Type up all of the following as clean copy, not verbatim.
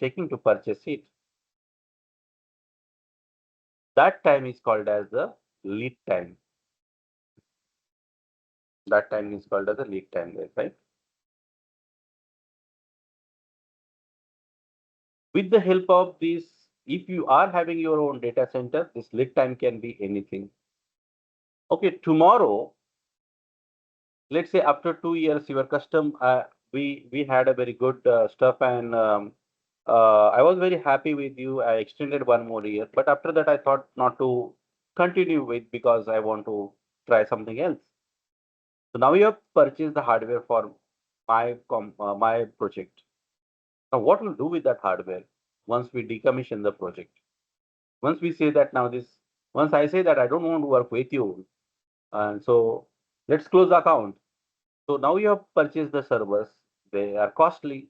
taking to purchase it. That time is called as the lead time. That time is called as the lead time, right? With the help of this, if you are having your own data center, this lead time can be anything. Okay, tomorrow, let's say after 2 years, your custom, we had a very good stuff, and I was very happy with you. I extended 1 more year, but after that, I thought not to continue with because I want to try something else. So now you have purchased the hardware for my project. Now, what we'll do with that hardware once we decommission the project? Once we say that now once I say that I don't want to work with you, and so let's close the account. So now you have purchased the servers, they are costly.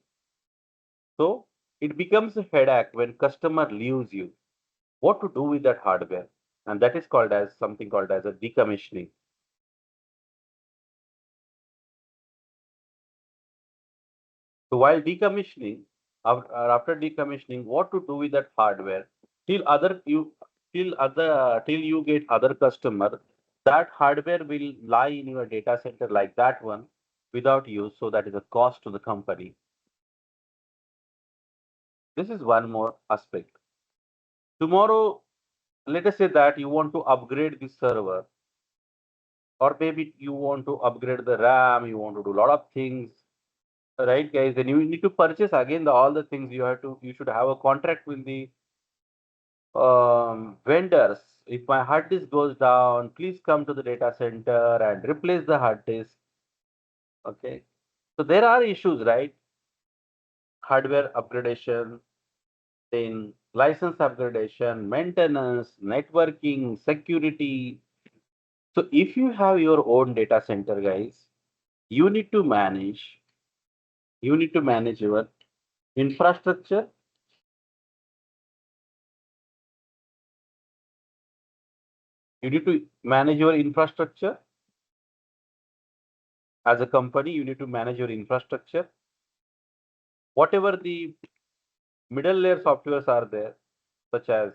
So it becomes a headache when customer leaves you. What to do with that hardware? And that is called as something called as a decommissioning. So while decommissioning, after decommissioning, what to do with that hardware till other you till you get other customer, that hardware will lie in your data center like that one without use. So that is a cost to the company. This is one more aspect. Tomorrow, let us say that you want to upgrade the server, or maybe you want to upgrade the RAM, you want to do a lot of things, right, guys? Then you need to purchase again all the things you should have a contract with the vendors. If my hard disk goes down, please come to the data center and replace the hard disk. Okay. So there are issues, right? Hardware upgradation, then license upgradation, maintenance, networking, security. So if you have your own data center, guys, you need to manage, you need to manage your infrastructure. You need to manage your infrastructure as a company. You need to manage your infrastructure. Whatever the middle layer softwares are there, such as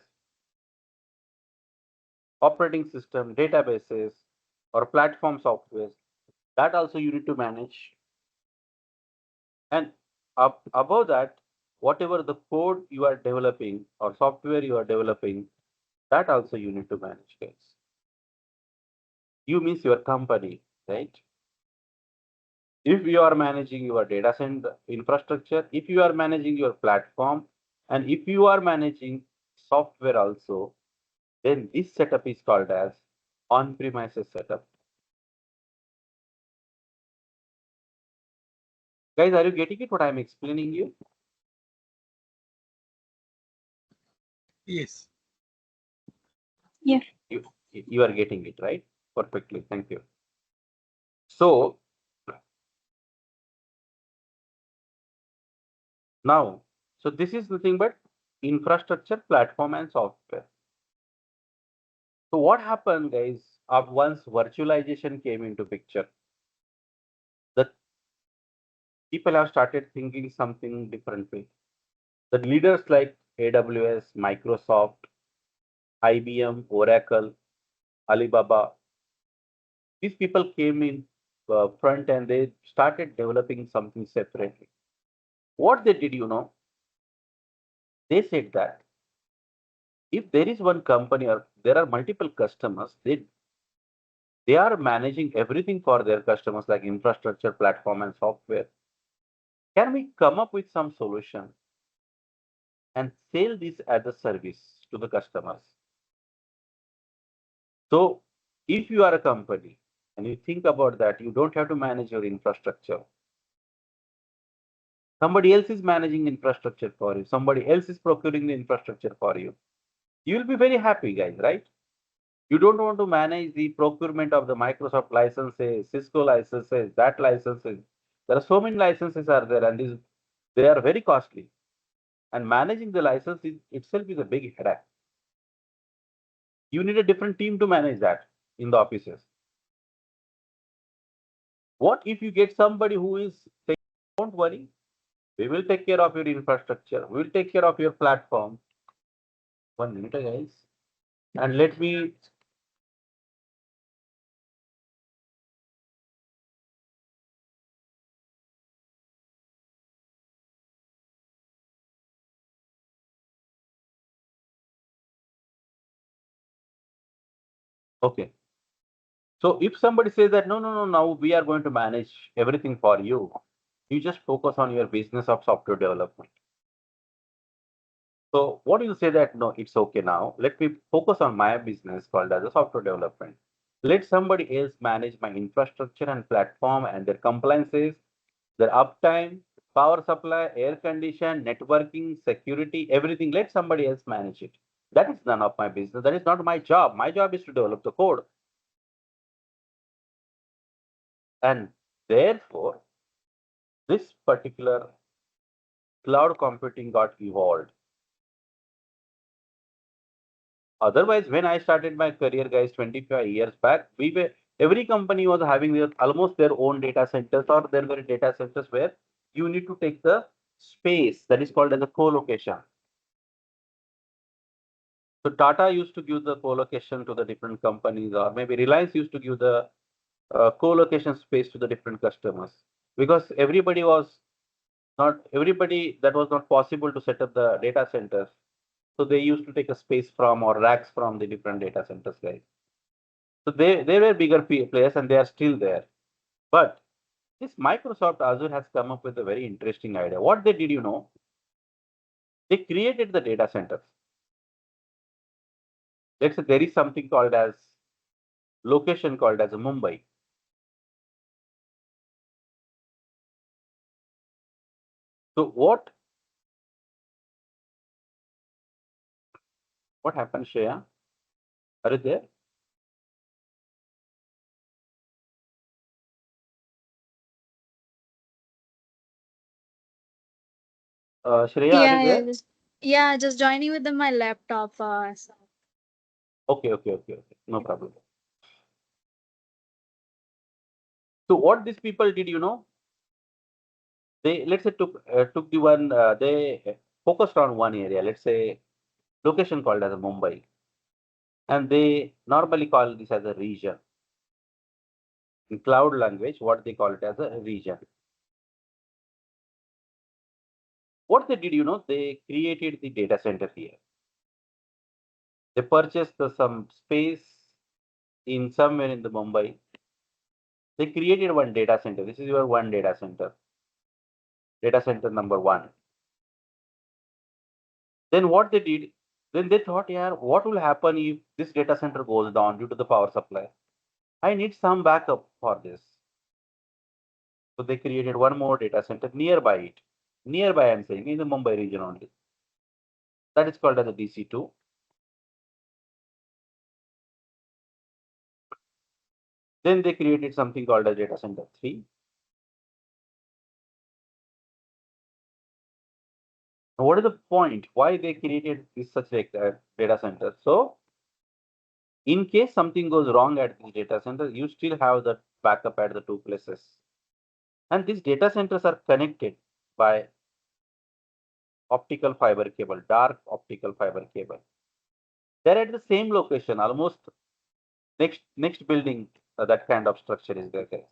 operating system, databases, or platform softwares, that also you need to manage. And up above that, whatever the code you are developing or software you are developing, that also you need to manage, guys. You means your company, right? If you are managing your data center infrastructure, if you are managing your platform, and if you are managing software also, then this setup is called as on-premises setup. Guys, are you getting it what I'm explaining you? Yes. Yes. You are getting it, right? Perfectly. Thank you. So now, so this is nothing but infrastructure, platform, and software. So what happened, guys, once virtualization came into picture, the people have started thinking something differently. The leaders like AWS, Microsoft, IBM, Oracle, Alibaba, these people came in front and they started developing something separately. What they did, they said that if there is one company or there are multiple customers, they are managing everything for their customers like infrastructure, platform, and software. Can we come up with some solution and sell this as a service to the customers? So if you are a company and you think about that, you don't have to manage your infrastructure. Somebody else is managing infrastructure for you. Somebody else is procuring the infrastructure for you. You will be very happy, guys, right? You don't want to manage the procurement of the Microsoft licenses, Cisco licenses, that licenses. There are so many licenses are there, and they are very costly. And managing the license itself is a big headache. You need a different team to manage that in the offices. What if you get somebody who is saying, don't worry, We will take care of your infrastructure. We will take care of your platform. 1 minute, guys. And let me. Okay. So if somebody says that no, no, no, now we are going to manage everything for you, you just focus on your business of software development. So what do you say that no, it's okay now. Let me focus on my business called as a software development. Let somebody else manage my infrastructure and platform and their compliances, their uptime, power supply, air condition, networking, security, everything. Let somebody else manage it. That is none of my business. That is not my job. My job is to develop the code. And therefore, this particular cloud computing got evolved. Otherwise, when I started my career, guys, 25 years back, we were every company was having almost their own data centers, or there were data centers where you need to take the space that is called as a co-location. So Tata used to give the co-location to the different companies, or maybe Reliance used to give the co-location space to the different customers, because everybody that was not possible to set up the data centers. So they used to take a space from or racks from the different data centers, guys. So they were bigger players and they are still there. But this Microsoft Azure has come up with a very interesting idea. What they did, they created the data centers. Let's say there is something called as location called as a Mumbai. So what happened, Shreya? Are you there? Shreya, are you Yeah, there? just joining with my laptop. Okay, okay, okay, okay. No problem. So what these people did, they let's say took the one they focused on one area. Let's say location called as a Mumbai, and they normally call this as a region. In cloud language, what they call it as a region. What they did, they created the data center here. They purchased some space in somewhere in the Mumbai. They created one data center. This is your one data center number one. Then what they did, then they thought, yeah, what will happen if this data center goes down due to the power supply? I need some backup for this. So they created one more data center nearby it. Nearby, I'm saying, in the Mumbai region only. That is called as a DC2. Then they created something called as data center 3. Now, what is the point? Why they created this such a data center? So, in case something goes wrong at this data center, you still have the backup at the two places. And these data centers are connected by optical fiber cable, dark optical fiber cable. They're at the same location, almost next building. That kind of structure is there.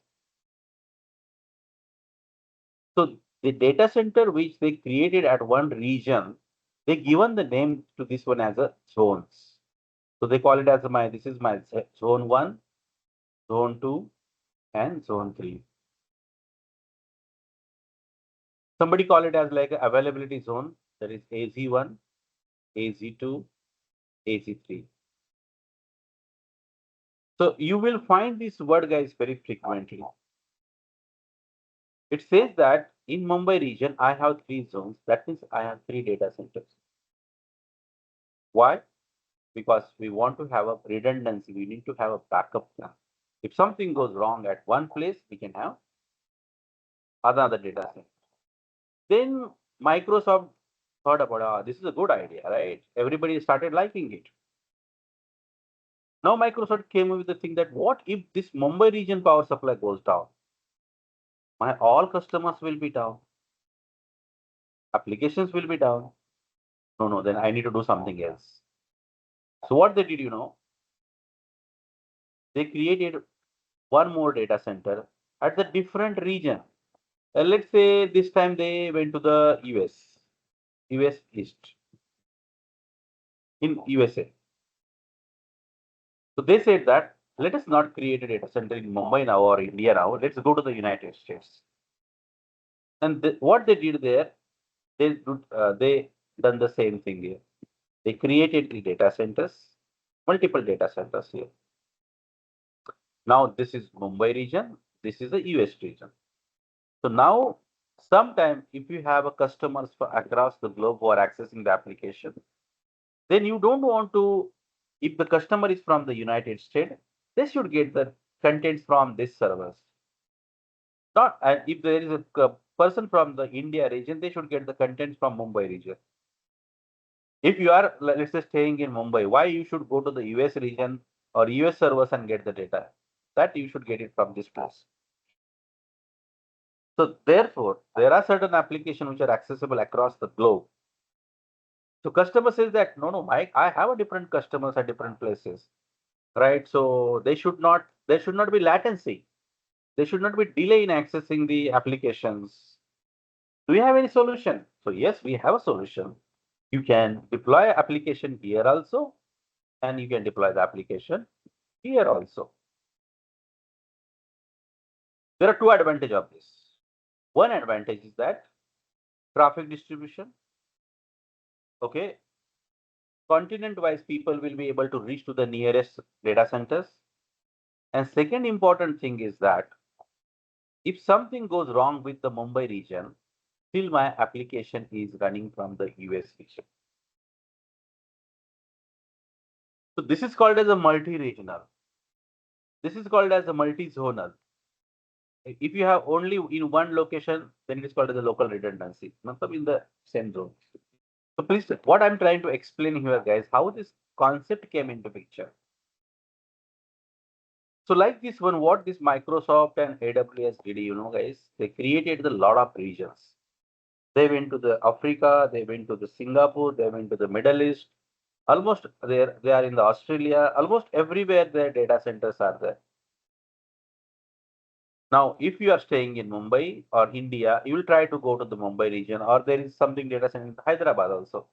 So the data center which they created at one region, they given the name to this one as a zones. So they call it as this is my zone 1, zone 2, and zone 3. Somebody call it as like a availability zone, that is AZ1, AZ2, AZ3. So you will find this word, guys, very frequently. It says that in Mumbai region, I have 3 zones. That means I have 3 data centers. Why? Because we want to have a redundancy. We need to have a backup plan. If something goes wrong at one place, we can have another data center. Then Microsoft thought about, this is a good idea, right? Everybody started liking it. Now Microsoft came with the thing that what if this Mumbai region power supply goes down? My all customers will be down. applications will be down. No, no, then I need to do something else. So what they did, they created one more data center at the different region. Let's say this time they went to the US East in USA. So they said that let us not create a data center in Mumbai now or India now. Let's go to the United States. And what they did there, they done the same thing here. They created the data centers, multiple data centers here. Now this is Mumbai region. This is the US region. So now, sometime if you have a customers for across the globe who are accessing the application, then you don't want to. If the customer is from the United States, they should get the contents from this servers. Not if there is a person from the India region, they should get the contents from Mumbai region. If you are, let's say, staying in Mumbai, why you should go to the US region or US servers and get the data? That you should get it from this place. So therefore, there are certain applications which are accessible across the globe. So customer says that no, no, Mike, I have a different customers at different places, right? So there should not be latency. There should not be delay in accessing the applications. Do you have any solution? So yes, we have a solution. You can deploy application here also, and you can deploy the application here also. There are two advantages of this. One advantage is that traffic distribution. Okay, continent wise people will be able to reach to the nearest data centers. And second important thing is that if something goes wrong with the Mumbai region, still my application is running from the US region. So this is called as a multi-regional. This is called as a multi-zonal. If you have only in one location, then it is called as a local redundancy, not in the same zone. So please, what I'm trying to explain here, guys, how this concept came into picture. So like this one, what this Microsoft and AWS did, guys, they created a lot of regions. They went to the Africa, they went to the Singapore, they went to the Middle East. Almost they are in the Australia. Almost everywhere their data centers are there. Now, if you are staying in Mumbai or India, you will try to go to the Mumbai region, or there is something data center in Hyderabad also.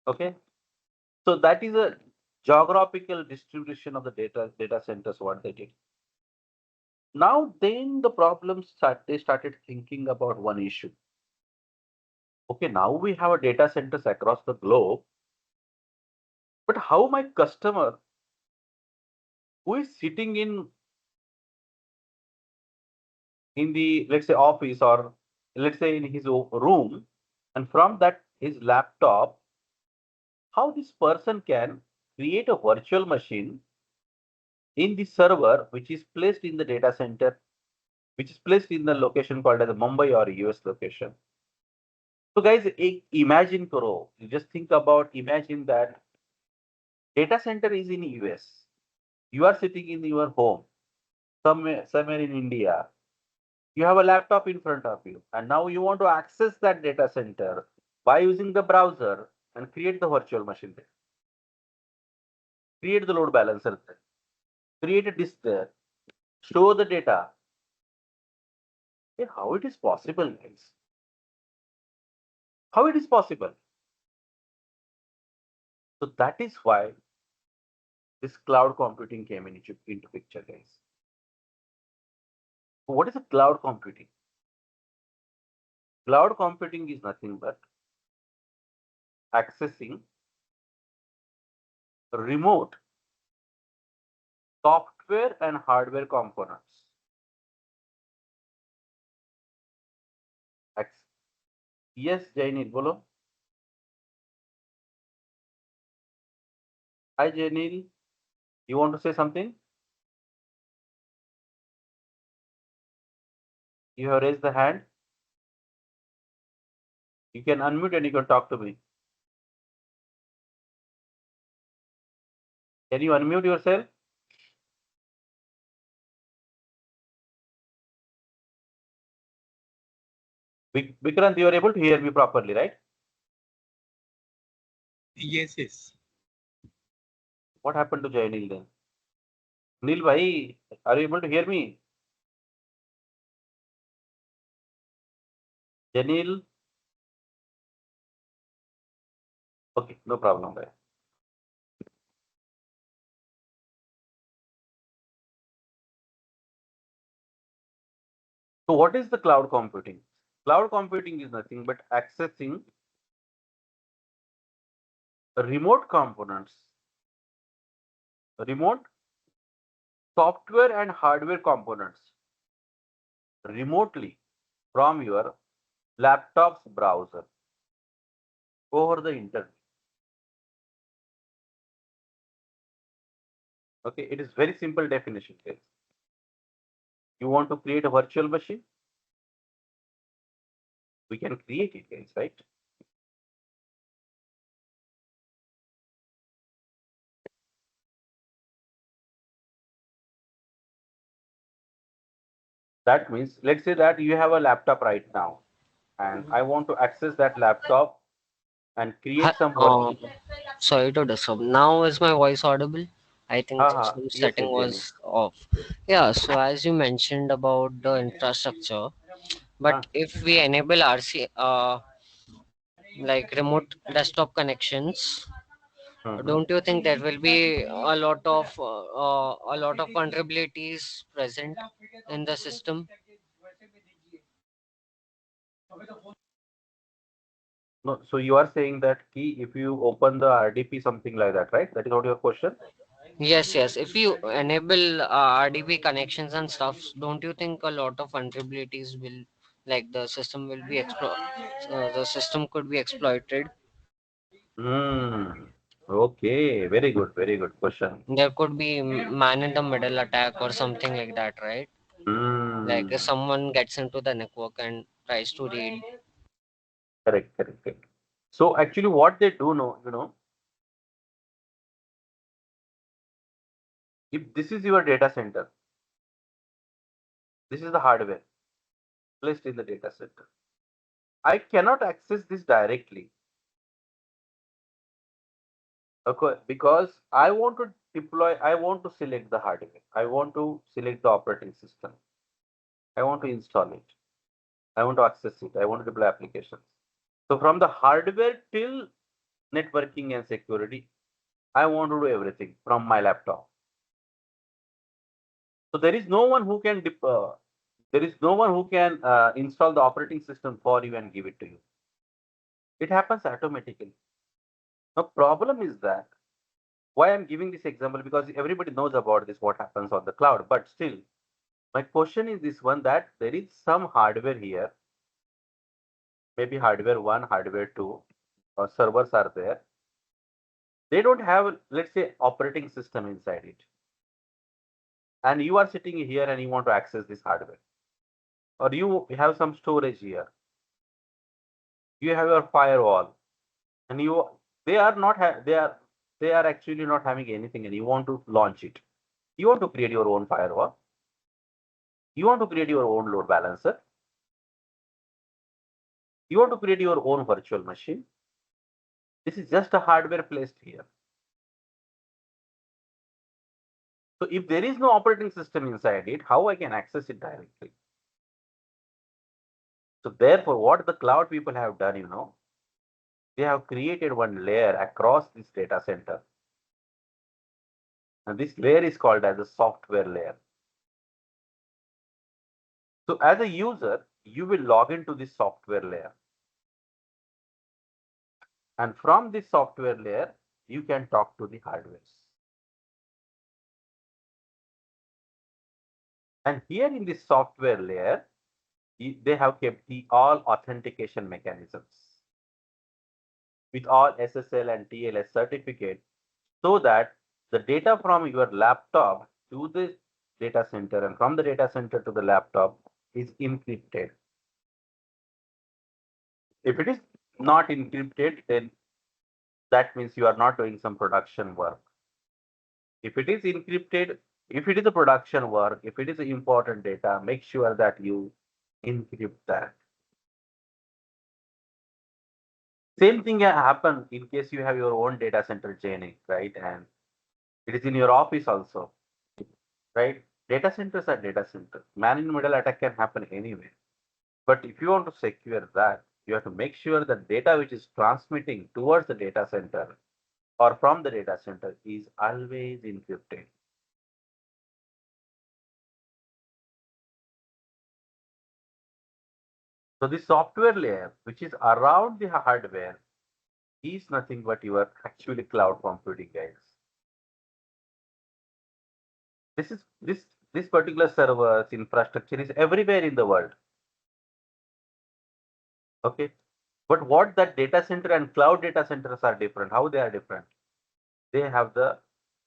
Okay, so that is a geographical distribution of the data centers. What they did. Now, then the problems start. They started thinking about one issue. Okay, now we have a data centers across the globe, but how my customer who is sitting in the, let's say, office, or let's say in his room, and from that his laptop, how this person can create a virtual machine in the server which is placed in the data center, which is placed in the location called as the Mumbai or US location. So guys, imagine karo, you just think about, imagine that data center is in US, you are sitting in your home somewhere in India. You have a laptop in front of you, and now you want to access that data center by using the browser and create the virtual machine there, create the load balancer there, create a disk there, store the data. Hey, how it is possible, guys? How it is possible? So that is why this cloud computing came into picture, guys. So what is a cloud computing? Cloud computing is nothing but accessing remote software and hardware components. Yes, Jainil, bolo. Hi, Jainil. You want to say something? You have raised the hand. You can unmute and you can talk to me. Can you unmute yourself? Vikrant, you are able to hear me properly, right? Yes, yes. What happened to Jainil then? Neil bhai, are you able to hear me? Janil? Okay, no problem, bhai. So what is the cloud computing? Cloud computing is nothing but accessing remote components, remote software and hardware components remotely from your laptop's browser over the internet. Okay, it is very simple definition, guys. You want to create a virtual machine? We can create it, guys, right? That means, let's say that you have a laptop right now, and I want to access that laptop and Hi, create some virtual. sorry to disturb. Now is my voice audible? I think some Yes, setting yes, Jenny. was off. Yeah, so as you mentioned about the infrastructure, Huh. but if we enable RC, like remote desktop connections, Mhm. don't you think there will be a lot of vulnerabilities present in the system? No, so you are saying that key if you open the RDP something like that, right? That is what your question. Yes, yes. If you enable RDP connections and stuff, don't you think a lot of vulnerabilities will, like the system will be the system could be exploited. Hmm. Okay, very good question. There could be man in the middle attack or something like that, right? Like if Hmm. someone gets into the network and tries to read. Correct. So actually, what they do know, if this is your data center, this is the hardware placed in the data center. I cannot access this directly, okay, because I want to deploy, I want to select the hardware, I want to select the operating system, I want to install it, I want to access it, I want to deploy applications. So from the hardware till networking and security, I want to do everything from my laptop. So there is no one who can there is no one who can install the operating system for you and give it to you. It happens automatically. The problem is that why I'm giving this example, because everybody knows about this what happens on the cloud, but still my question is this one, that there is some hardware here, maybe hardware 1, hardware 2, or servers are there. They don't have, let's say, operating system inside it. And you are sitting here and you want to access this hardware. Or you have some storage here. You have your firewall. And they are not, they are actually not having anything and you want to launch it. You want to create your own firewall. You want to create your own load balancer. You want to create your own virtual machine. This is just a hardware placed here. So if there is no operating system inside it, how I can access it directly? So therefore, what the cloud people have done, they have created one layer across this data center. And this layer is called as a software layer. So as a user, you will log into this software layer. And from this software layer, you can talk to the hardware. And here in this software layer, they have kept the all authentication mechanisms with all SSL and TLS certificate, so that the data from your laptop to the data center and from the data center to the laptop is encrypted. If it is not encrypted, then that means you are not doing some production work. If it is encrypted, if it is a production work, if it is important data, make sure that you encrypt that. Same thing happen in case you have your own data center chaining, right? And it is in your office also, right? Data centers are data centers. Man in the middle attack can happen anywhere. But if you want to secure that, you have to make sure that data which is transmitting towards the data center or from the data center is always encrypted. So the software layer, which is around the hardware, is nothing but your actually cloud computing, guys. This particular servers infrastructure is everywhere in the world. Okay. But what that data center and cloud data centers are different. How they are different? They have the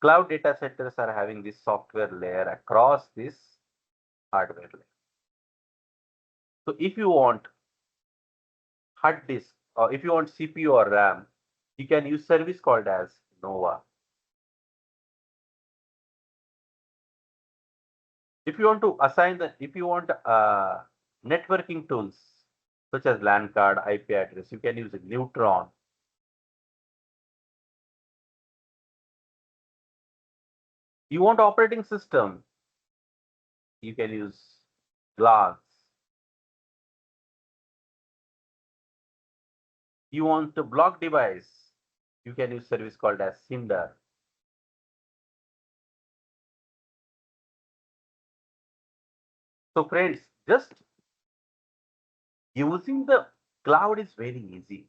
cloud data centers are having this software layer across this hardware layer. So if you want hard disk or if you want CPU or RAM, you can use service called as Nova. If you want to assign if you want networking tools such as LAN card, IP address, you can use Neutron. You want operating system, you can use Glass. You want to block device, you can use service called as Cinder. So friends, just using the cloud is very easy.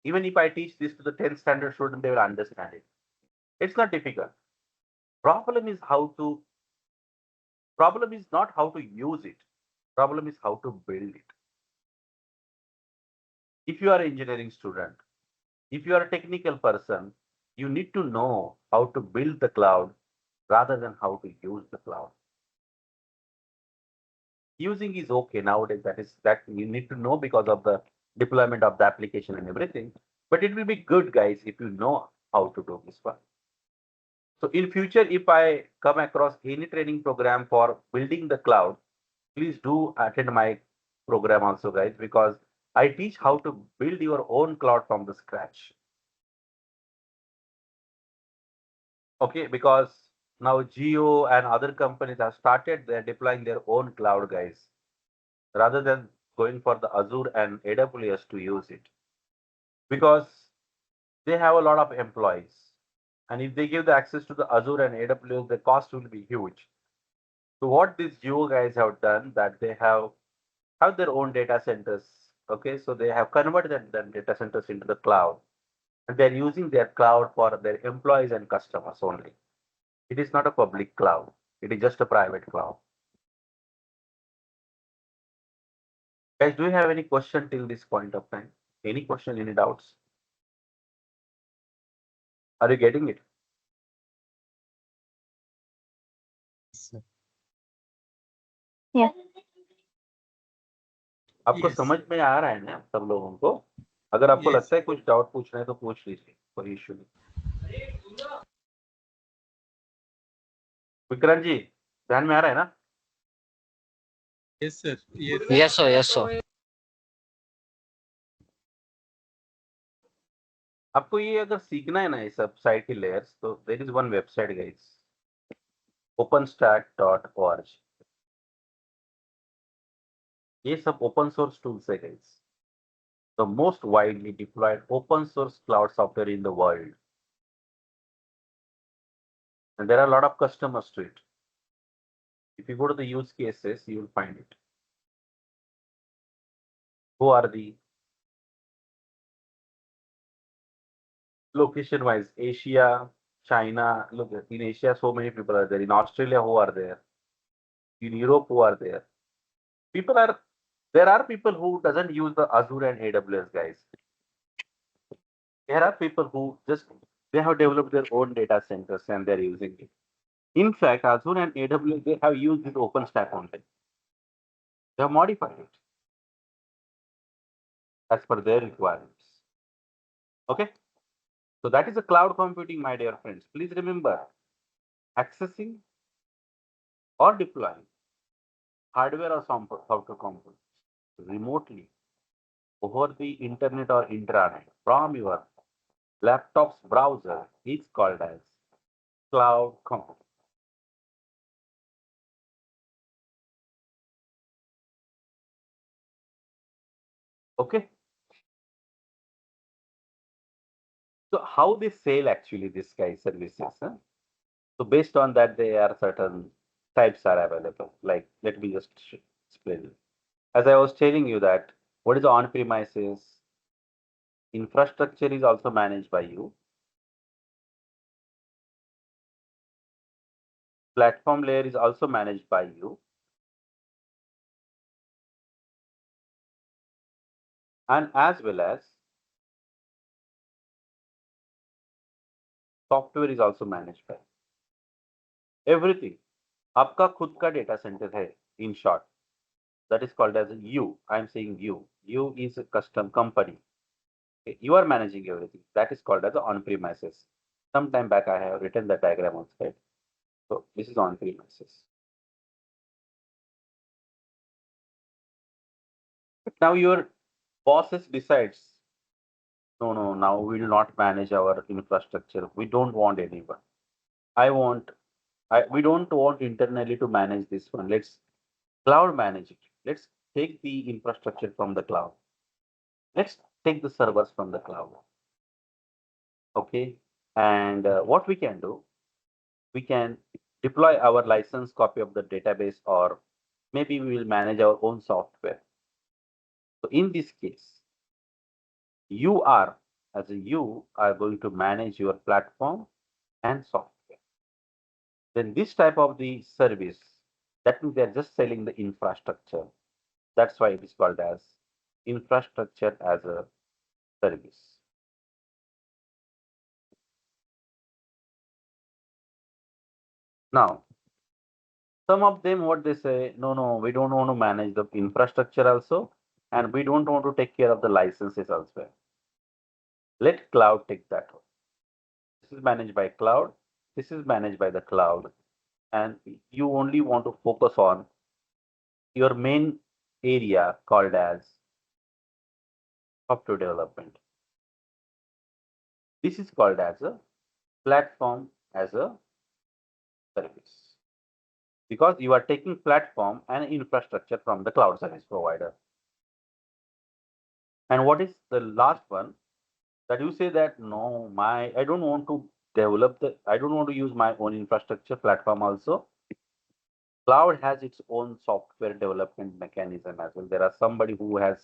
Even if I teach this to the 10th standard student, they will understand it. It's not difficult. Problem is how to, problem is not how to use it. Problem is how to build it. If you are an engineering student, if you are a technical person, you need to know how to build the cloud rather than how to use the cloud. Using is okay nowadays. That you need to know because of the deployment of the application and everything. But it will be good, guys, if you know how to do this one. So in future, if I come across any training program for building the cloud, please do attend my program also, guys, because I teach how to build your own cloud from the scratch. Okay, because now Geo and other companies have started, they're deploying their own cloud, guys, rather than going for the Azure and AWS to use it. Because they have a lot of employees. And if they give the access to the Azure and AWS, the cost will be huge. So what these Geo guys have done that they have their own data centers. Okay, so they have converted the data centers into the cloud, and they're using their cloud for their employees and customers only. It is not a public cloud. It is just a private cloud. Guys, do you have any question till this point of time? Any question, any doubts? Are you getting it? Yeah. आपको Yes. समझ में आ रहा है ना सब लोगों को? अगर आपको Yes. लगता है कुछ डाउट पूछना है तो पूछ लीजिए, कोई इश्यू नहीं। विक्रांत जी, ध्यान में आ रहा है ना? Yes, sir. Yes. Yes, sir. Yes, sir. आपको ये अगर सीखना है ना ये सब साइट की लेयर्स, तो there is one website guys, openstack.org। ये सब ओपन सोर्स टूल्स है guys, the most widely deployed open source cloud software in the world, and there are a lot of customers to it. If you go to the use cases, you will find it. Who are the location wise? Asia, China. Look, in Asia, so many people are there. In Australia, who are there? In Europe, who are there? People are there are people who doesn't use the Azure and AWS, guys. There are people who just they have developed their own data centers and they're using it. In fact, Azure and AWS they have used this OpenStack only. They have modified it as per their requirements. Okay, so that is a cloud computing, my dear friends. Please remember, accessing or deploying hardware or software components remotely over the internet or intranet from your laptop's browser is called as cloud computing. Okay. So how they sell actually this guy services? Huh? So based on that, there are certain types are available. Like let me just explain. As I was telling you that what is the on-premises infrastructure is also managed by you. Platform layer is also managed by you. And as well as software is also managed by everything. आपका खुद का data center है in short. That is called as you. I am saying you. You is a custom company. Okay, you are managing everything. That is called as on-premises. Some time back, I have written the diagram on slide. So this is on-premises. But now your bosses decides, no, no, now we will not manage our infrastructure. We don't want anyone. I want, we don't want internally to manage this one. Let's cloud manage it. Let's take the infrastructure from the cloud. Let's take the servers from the cloud. Okay. And what we can do, we can deploy our license copy of the database, or maybe we will manage our own software. So in this case, you are, as a you, are going to manage your platform and software. Then this type of the service, that means they're just selling the infrastructure. That's why it is called as infrastructure as a service. Now, some of them, what they say, no, no, we don't want to manage the infrastructure also, and we don't want to take care of the licenses elsewhere. Let cloud take that one. This is managed by cloud. This is managed by the cloud. And you only want to focus on your main area called as software development. This is called as a platform as a service, because you are taking platform and infrastructure from the cloud service provider. And what is the last one? That you say that no, my I don't want to develop the I don't want to use my own infrastructure platform also. Cloud has its own software development mechanism as well. There are somebody who has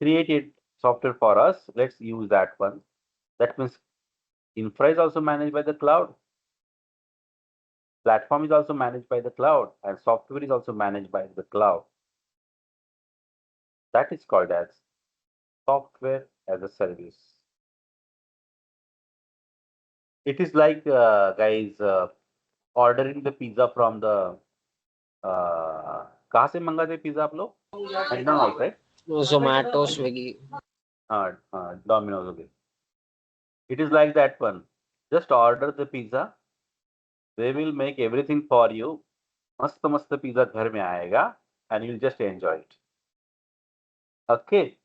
created software for us. Let's use that one. That means infra is also managed by the cloud, platform is also managed by the cloud, and software is also managed by the cloud. That is called as software as a service. It is like guys ordering the pizza from the कहाँ से मंगाते pizza आप लोग? McDonald's, right? Zomato, Swiggy. Domino's. Okay. It is like that one. Just order the pizza. They will make everything for you. मस्त मस्त pizza घर में आएगा, and you'll just enjoy it. Okay.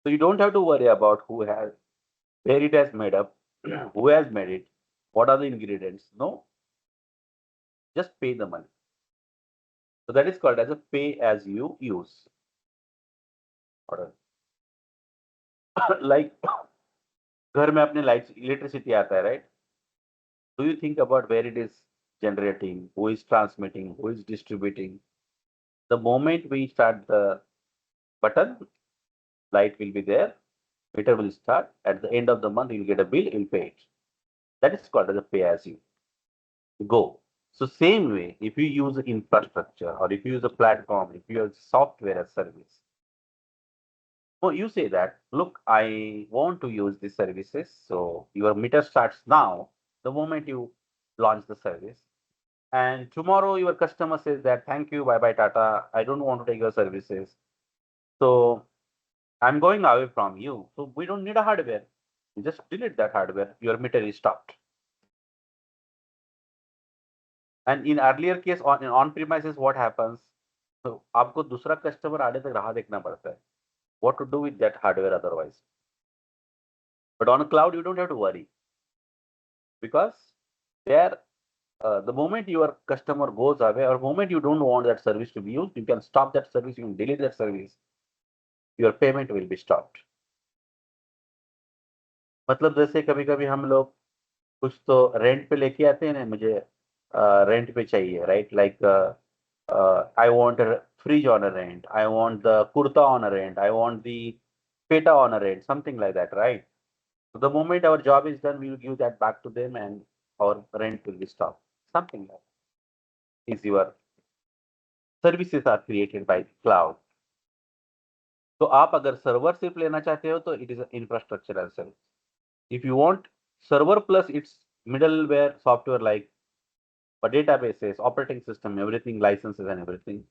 So you don't have to worry about who has, where it has made up, who has made it, what are the ingredients. No, just pay the money. So that is called as a pay as you use. Order. Like घर में अपने light electricity आता है, right? Do you think about where it is generating, who is transmitting, who is distributing? The moment we start the button, light will be there, meter will start. At the end of the month, you'll get a bill, you'll pay it. That is called as a pay as you go. So same way, if you use infrastructure, or if you use a platform, if you use software as service, so you say that, look, I want to use these services. So your meter starts now, the moment you launch the service. And tomorrow your customer says that, thank you, bye bye, Tata. I don't want to take your services. So I'm going away from you. So we don't need a hardware. You just delete that hardware. Your meter is stopped. And in earlier case, on premises, what happens? So आपको दूसरा customer आने तक राह देखना पड़ता है. what to do with that hardware otherwise. But on a cloud, you don't have to worry because there, the moment your customer goes away or moment you don't want that service to be used, you can stop that service, you can delete that service, your payment will be stopped. मतलब जैसे कभी कभी हम लोग कुछ तो rent पे लेके आते हैं ना, मुझे रेंट पे चाहिए, right, like I want fridge on a rent, I want the kurta on a rent, I want the PETA on a rent, something like that, right. So the moment our job is done, we will give that back to them and our rent will be stopped. Something like is your services are created by cloud. तो आप अगर server सिर्फ लेना चाहते हो तो it is infrastructure as service. If you want server plus its middleware software like for databases, operating system, everything, licenses and everything,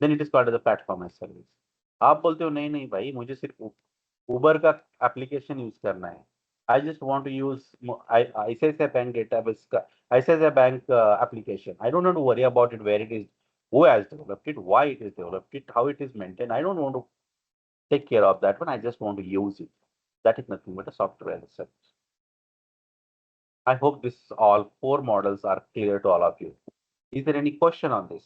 then it is called as a platform as service. आप बोलते हो नहीं नहीं भाई, मुझे सिर्फ उबर का application use करना है. I just want to use ICICI Bank database, ICICI Bank application. I don't want to worry about it, where it is, who has developed it, why it is developed it, how it is maintained. I don't want to take care of that one. I just want to use it. That is nothing but a software as a service. I hope this all four models are clear to all of you. Is there any question on this?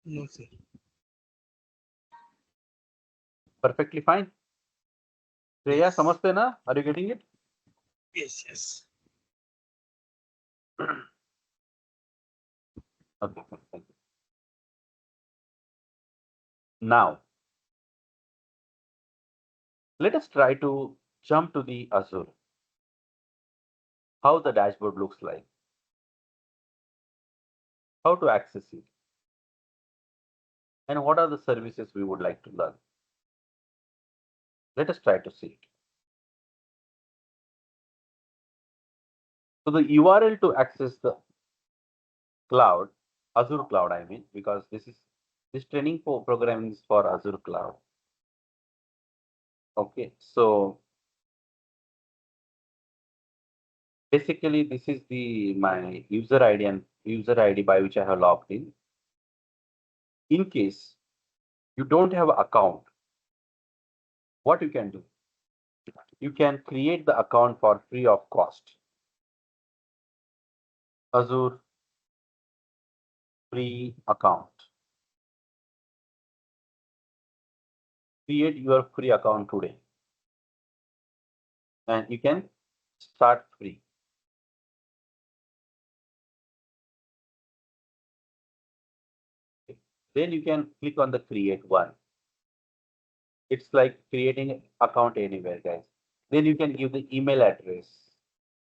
No, sir. Perfectly fine. Shreya, Yes. samajhte na? Are you getting it? Yes, yes. Okay, thank you. Now, let us try to jump to the Azure. How the dashboard looks like, how to access it, and what are the services we would like to learn. Let us try to see it. So the URL to access the cloud, Azure cloud, I mean, because this training for programming is for Azure cloud. Okay, so basically this is the my user ID and user ID by which I have logged in. In case you don't have an account, what you can do? You can create the account for free of cost. Azure free account. Create your free account today and you can start free. Then you can click on the create one. It's like creating an account anywhere, guys. Then you can give the email address.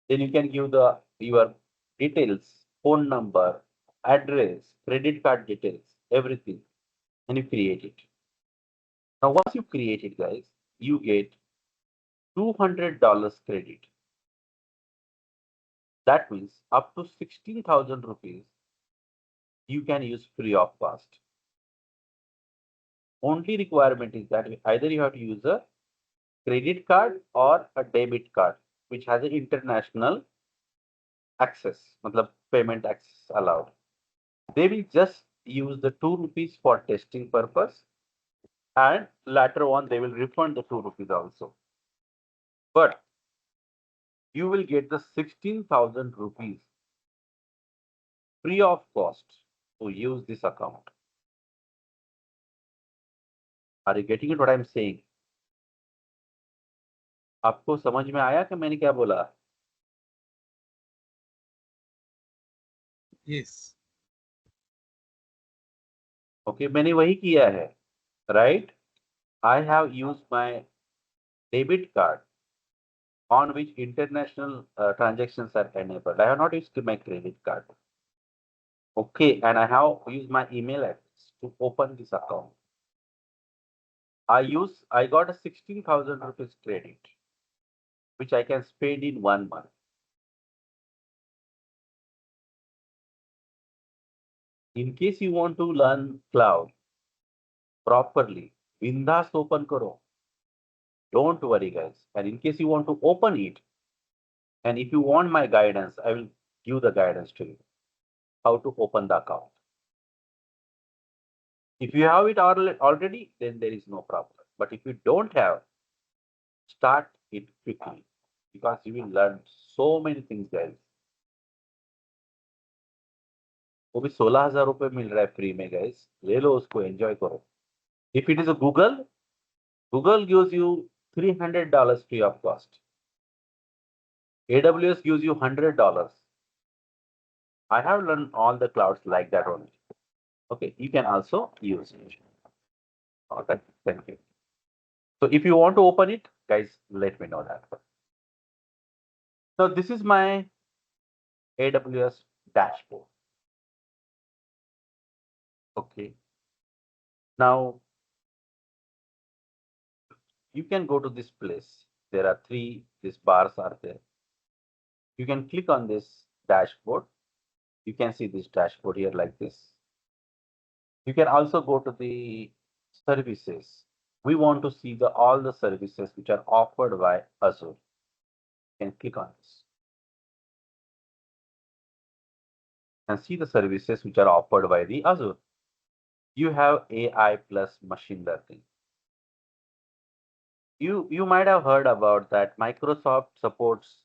Then you can give the your details, phone number, address, credit card details, everything, and you create it. Now, once you create it, guys, you get $200 credit. That means up to 16,000 rupees you can use free of cost. Only requirement is that either you have to use a credit card or a debit card, which has an international access, matlab payment access allowed. They will just use the 2 rupees for testing purpose, and later on they will refund the 2 rupees also. But you will get the 16,000 rupees free of cost to use this account. Are you getting it what I'm saying? आपको समझ में आया कि मैंने क्या बोला? Yes. Okay, मैंने वही किया है, right? I have used my debit card on which international transactions are enabled. I have not used my credit card. Okay, and I have used my email address to open this account. I got a 16,000 rupees credit, which I can spend in 1 month. In case you want to learn cloud properly, Bindas open karo. Don't worry, guys. And in case you want to open it, and if you want my guidance, I will give the guidance to you how to open the account. If you have it already, then there is no problem. But if you don't have, start it quickly because you will learn so many things, guys. वो भी 16,000 रुपये मिल रहा है free में, guys. ले लो उसको, enjoy करो. If it is a Google gives you $300 free of cost. AWS gives you $100. I have learned all the clouds like that only. Okay, you can also use it. Okay, thank you. So if you want to open it, guys, let me know that. So this is my AWS dashboard. Okay. Now you can go to this place. There are these bars are there. You can click on this dashboard. You can see this dashboard here like this. You can also go to the services. We want to see all the services which are offered by Azure. You can click on this and see the services which are offered by the Azure. You have AI plus machine learning. You might have heard about that Microsoft supports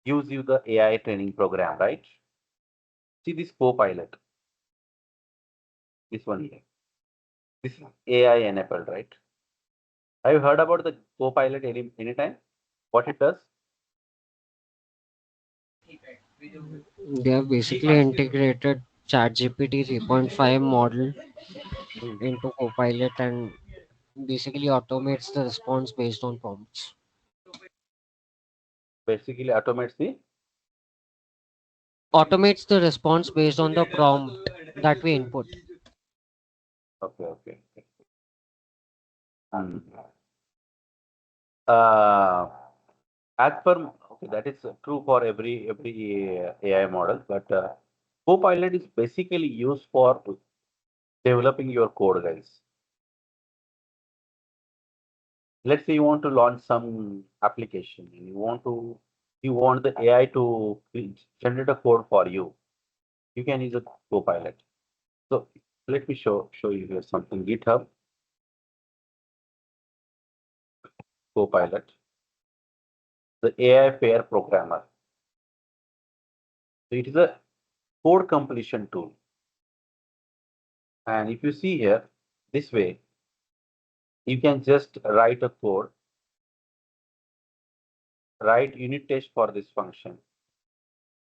gives you the AI training program, right? See this Copilot, this one here. This is AI enabled, right? Have you heard about the Copilot anytime? What it does? They have basically integrated ChatGPT 3.5 model Hmm. into Copilot and basically automates the response based on prompts. Basically automates the. Automates the response based on the prompt that we input. Okay, okay. Hmm. Uh, as per okay, that is true for every AI model, but Copilot is basically used for developing your code, guys. Let's say you want to launch some application and you want the AI to generate a code for you. You can use a Copilot. So let me show you here something. GitHub Copilot, the AI pair programmer. So it is a code completion tool. And if you see here, this way, you can just write a code, write unit test for this function,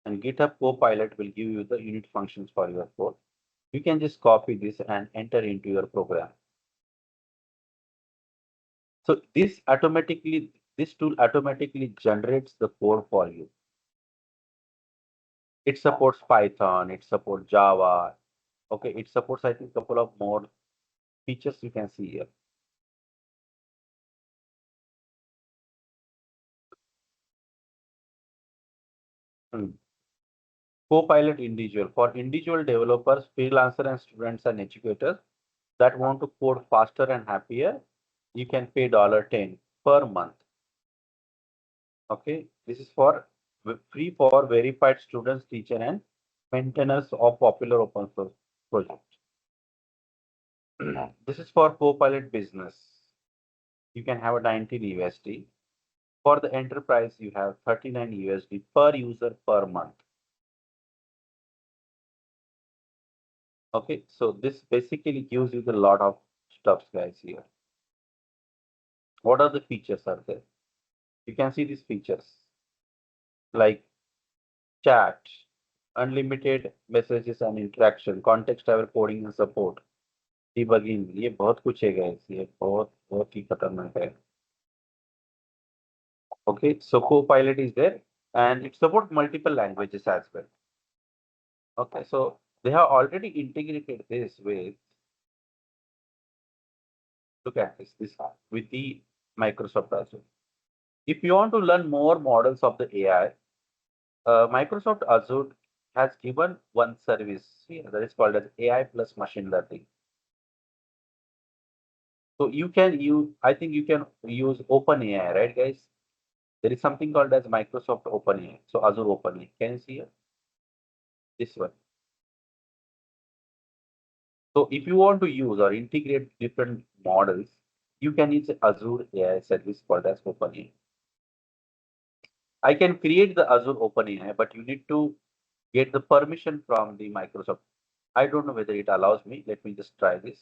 and GitHub Copilot will give you the unit functions for your code. You can just copy this and enter into your program. So this tool automatically generates the code for you. It supports Python, it supports Java. Okay, it supports, I think, couple of more features you can see here. Hmm. Copilot individual for individual developers, freelancer, and students and educators that want to code faster and happier. You can pay $10 per month. Okay, this is for free for verified students, teacher, and maintainers of popular open source projects. This is for Copilot business. You can have a 19 USD. For the enterprise, you have 39 USD per user per month. Okay, so this basically gives you the lot of stuffs, guys, here. What are the features are there? You can see these features like chat, unlimited messages and interaction, context aware coding and support, debugging. ये बहुत कुछ है guys, ये बहुत बहुत ही खतरनाक है. Okay, so Copilot is there and it supports multiple languages as well. Okay, so they have already integrated this with, look at this with the Microsoft Azure. If you want to learn more models of the AI, Microsoft Azure has given one service here that is called as AI plus machine learning. So you can use, I think you can use OpenAI, right, guys? There is something called as Microsoft OpenAI. So Azure OpenAI. Can you see here? This one. So if you want to use or integrate different models, you can use Azure AI service called as OpenAI. I can create the Azure OpenAI, but you need to get the permission from the Microsoft. I don't know whether it allows me. Let me just try this.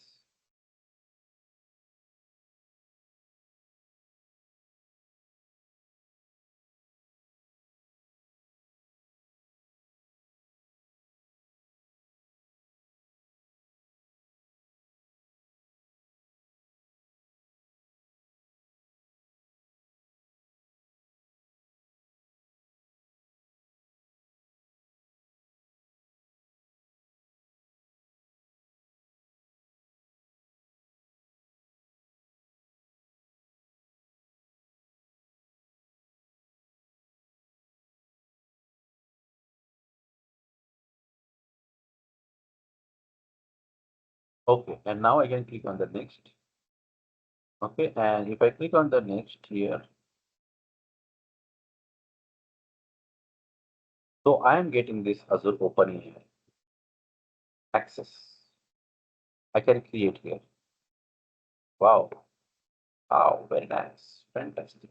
Okay, and now I can click on the next. Okay, and if I click on the next here, so I am getting this Azure OpenAI access. I can create here. Wow, wow, very nice, fantastic.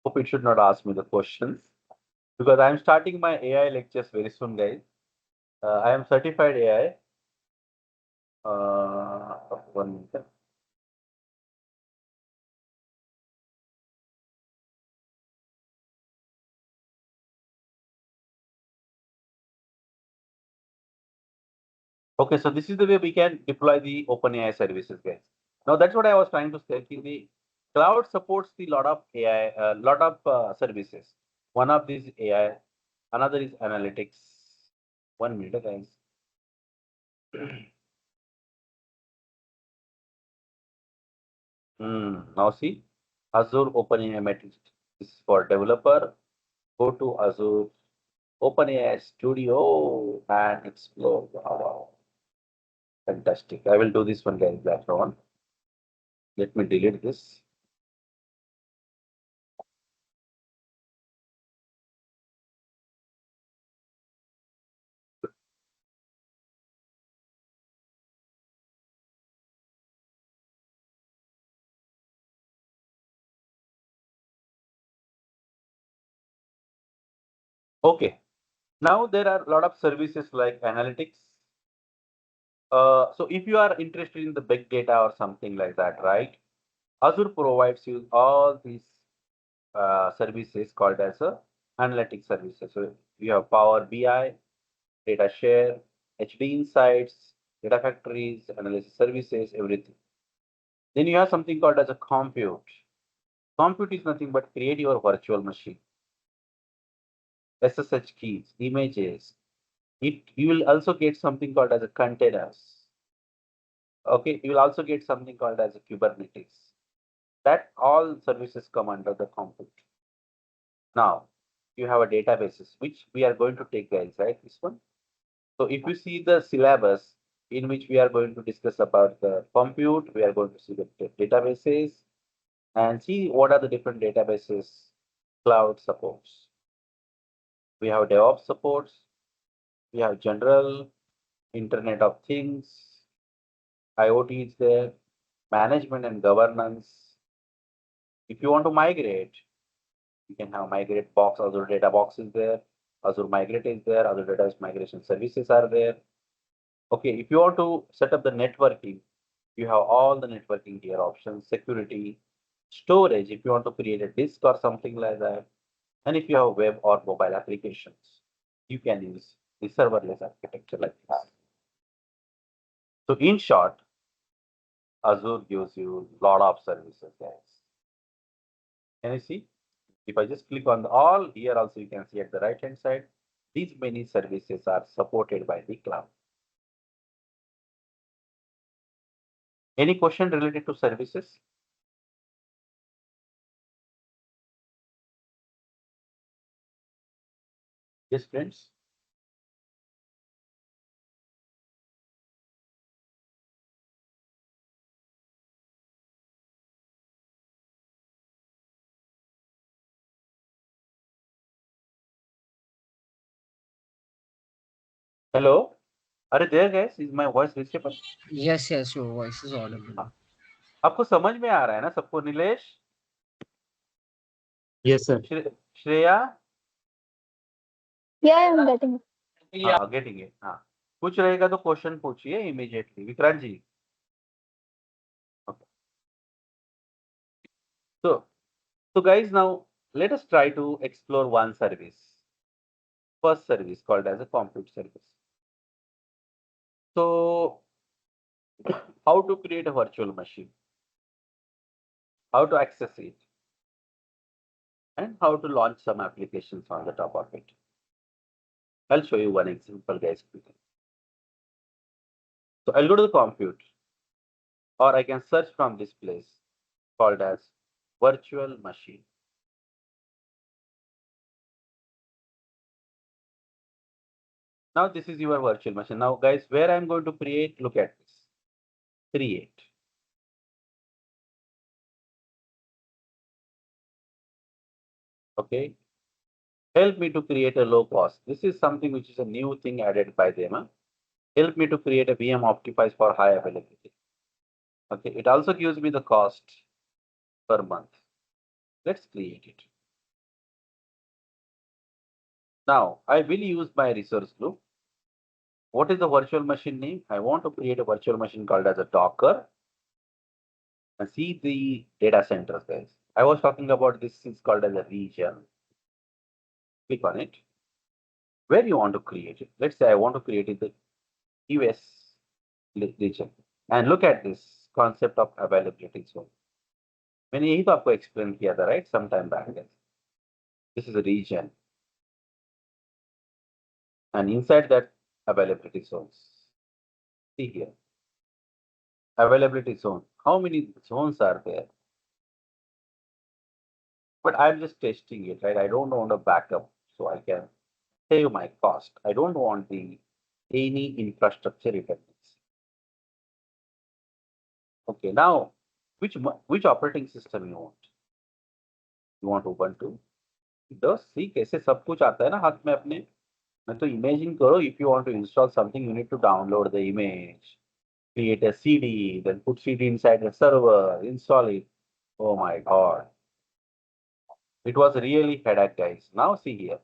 Hope it should not ask me the questions because I am starting my AI lectures very soon, guys. I am certified AI. 1 minute. Okay, so this is the way we can deploy the OpenAI services, guys. Now that's what I was trying to say. The cloud supports the lot of AI, lot of services. One of these AI, another is analytics. 1 minute, guys. Now see, Azure OpenAI Matrix is for developer. Go to Azure OpenAI Studio and explore. Wow, wow. Fantastic. I will do this one, guys, later on. Let me delete this. Okay. Now there are a lot of services like analytics. So if you are interested in the big data or something like that, right? Azure provides you all these services called as a analytics services. So you have Power BI, data share, HD insights, data factories, analysis services, everything. Then you have something called as a compute. Compute is nothing but create your virtual machine, SSH keys, images. You will also get something called as a containers. Okay, you will also get something called as a Kubernetes. That all services come under the compute. Now, you have a databases, which we are going to take, guys, right? This one. So if you see the syllabus in which we are going to discuss about the compute, we are going to see the databases and see what are the different databases cloud supports. We have DevOps supports, we have general Internet of Things, IoT is there, management and governance. If you want to migrate, you can have migrate box, Azure data box is there, Azure migrate is there, Azure data migration services are there. Okay, if you want to set up the networking, you have all the networking here options, security, storage, if you want to create a disk or something like that. And if you have web or mobile applications, you can use the serverless architecture like this. So in short, Azure gives you a lot of services, guys. Can you see? If I just click on the all, here also you can see at the right hand side, these many services are supported by the cloud. Any question related to services? Yes, friends. Hello. अरे there guys, is my voice visible? Yes, yes, your voice is audible. हाँ, आपको समझ में आ रहा है ना सबको? Nilesh, Yes, sir. Shreya, Yeah, I'm getting it. हाँ गेटिंग इट। हाँ, कुछ रहेगा तो क्वेश्चन पूछिए immediately. Vikrant ji, so so guys, now let us try to explore one service. First service called as a compute service. So how to create a virtual machine, how to access it, and how to launch some applications on the top of it. I'll show you one example, guys. So I'll go to the compute, or I can search from this place called as virtual machine. Now this is your virtual machine. Now guys, where I'm going to create, look at this. Create. Okay. Help me to create a low cost. This is something which is a new thing added by them. Huh? Help me to create a VM optimized for high availability. Okay. It also gives me the cost per month. Let's create it. Now I will use my resource group. What is the virtual machine name? I want to create a virtual machine called as a Docker. And see the data centers, guys. I was talking about this is called as a region. Click on it. Where you want to create it. Let's say I want to create it in the US region. And look at this concept of availability zone. मैंने यही तो आपको explain किया था, right? Some time back. This is a region. And inside that availability zones. See here. Availability zone. How many zones are there? But I'm just testing it, right? I don't want a backup, so I can save my cost. I don't want the any infrastructure dependency. Okay, now which operating system you want? You want Ubuntu? तो सी कैसे सब कुछ आता है ना हाथ में अपने। मैं तो इमेजिन करो, if you want to install something, you need to download the image, create a CD, then put CD inside the server, install it. Oh my God. It was really headache, guys. Now see here.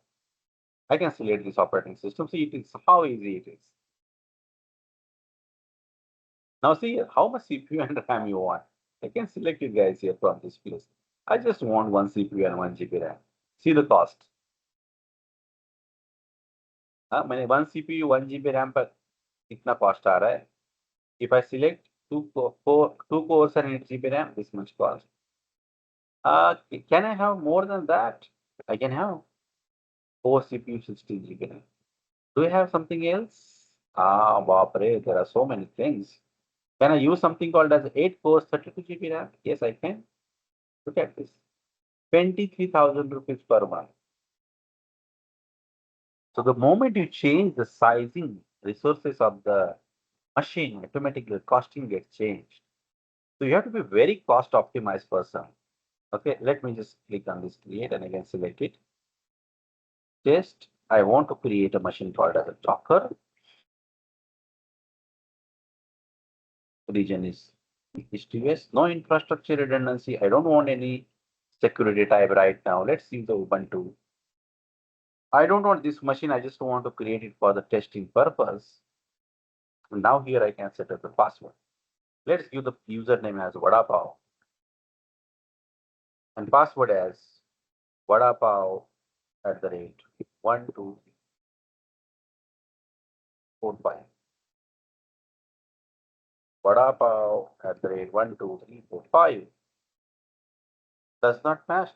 I can select this operating system. See, it is how easy it is. Now see how much CPU and RAM you want. I can select it, guys, here from this place. I just want one CPU and 1 GB RAM. See the cost. हाँ, मैंने 1 CPU 1 GB RAM पर कितना cost आ रहा है? If I select two cores and 8 GB RAM, this much cost. Can I have more than that? I can have 4 CPU 16 GB RAM. Do you have something else? Baapre, there are so many things. Can I use something called as 8 cores 32 GB RAM? Yes, I can. Look at this. 23,000 rupees per month. So the moment you change the sizing resources of the machine, automatically costing gets changed. So you have to be very cost optimized person. Okay, let me just click on this create and again select it. Test. I want to create a machine called as a Docker. Region is HTTPS. No infrastructure redundancy. I don't want any security type right now. Let's use the Ubuntu. I don't want this machine. I just want to create it for the testing purpose. And now here I can set up the password. Let's give the username as Vadapav and password as Vadapav at the rate 12345. Vadapav at the rate 12345. Does not match.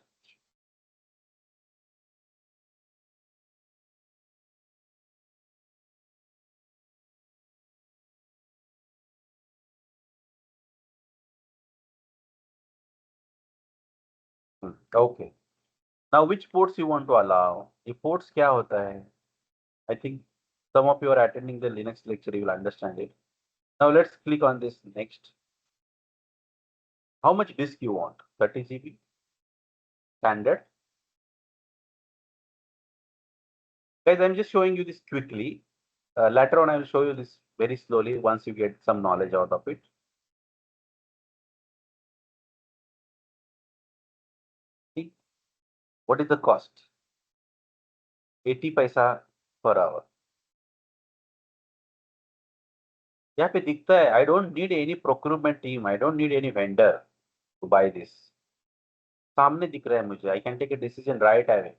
Okay. Now which ports you want to allow? The ports क्या होता है? I think some of you are attending the Linux lecture, you will understand it. Now let's click on this next. How much disk you want? 30 GB? Standard? Guys, I'm just showing you this quickly. Later on, I will show you this very slowly once you get some knowledge out of it. See, what is the cost? 80 paisa per hour. यहाँ पे दिखता है, I don't need any procurement team, I don't need any vendor to buy this. सामने दिख रहा है मुझे, I can take a decision right away.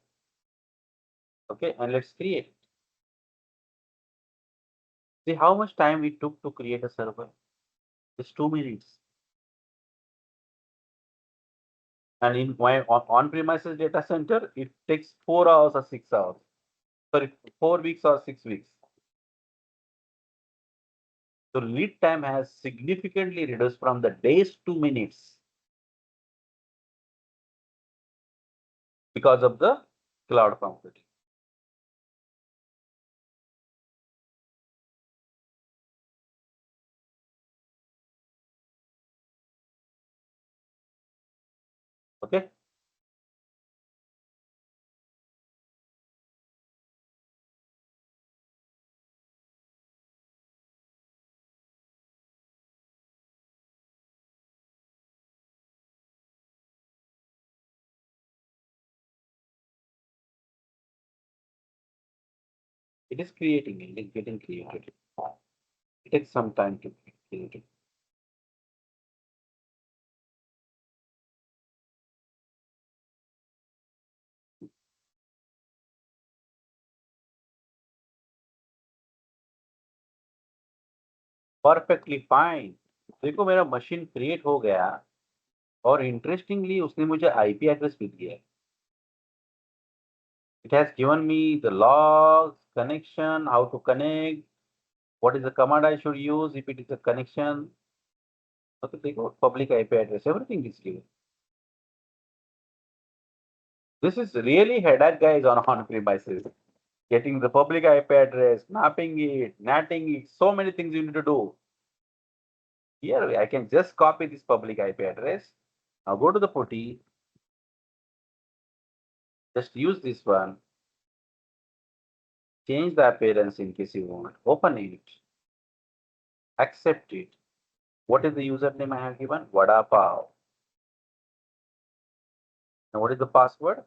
Okay, and let's create. See how much time we took to create a server? Just 2 minutes. And in my on-premises data center, it takes 4 hours or 6 hours. Sorry, 4 weeks or 6 weeks. So lead time has significantly reduced from the days to minutes because of the cloud computing. Okay. It is creating, it is getting created. It takes some time to create it. Perfectly fine. देखो मेरा machine create हो गया और interestingly उसने मुझे IP address भी दिया है. It has given me the logs, connection, how to connect, what is the command I should use if it is a connection. Okay, देखो public IP address, everything is given. This is really headache, guys, on premises. Getting the public IP address, mapping it, natting it, so many things you need to do. Here I can just copy this public IP address. Now go to the putty. Just use this one. Change the appearance in case you want. Open it. Accept it. What is the username I have given? Vada Pav. Now what is the password?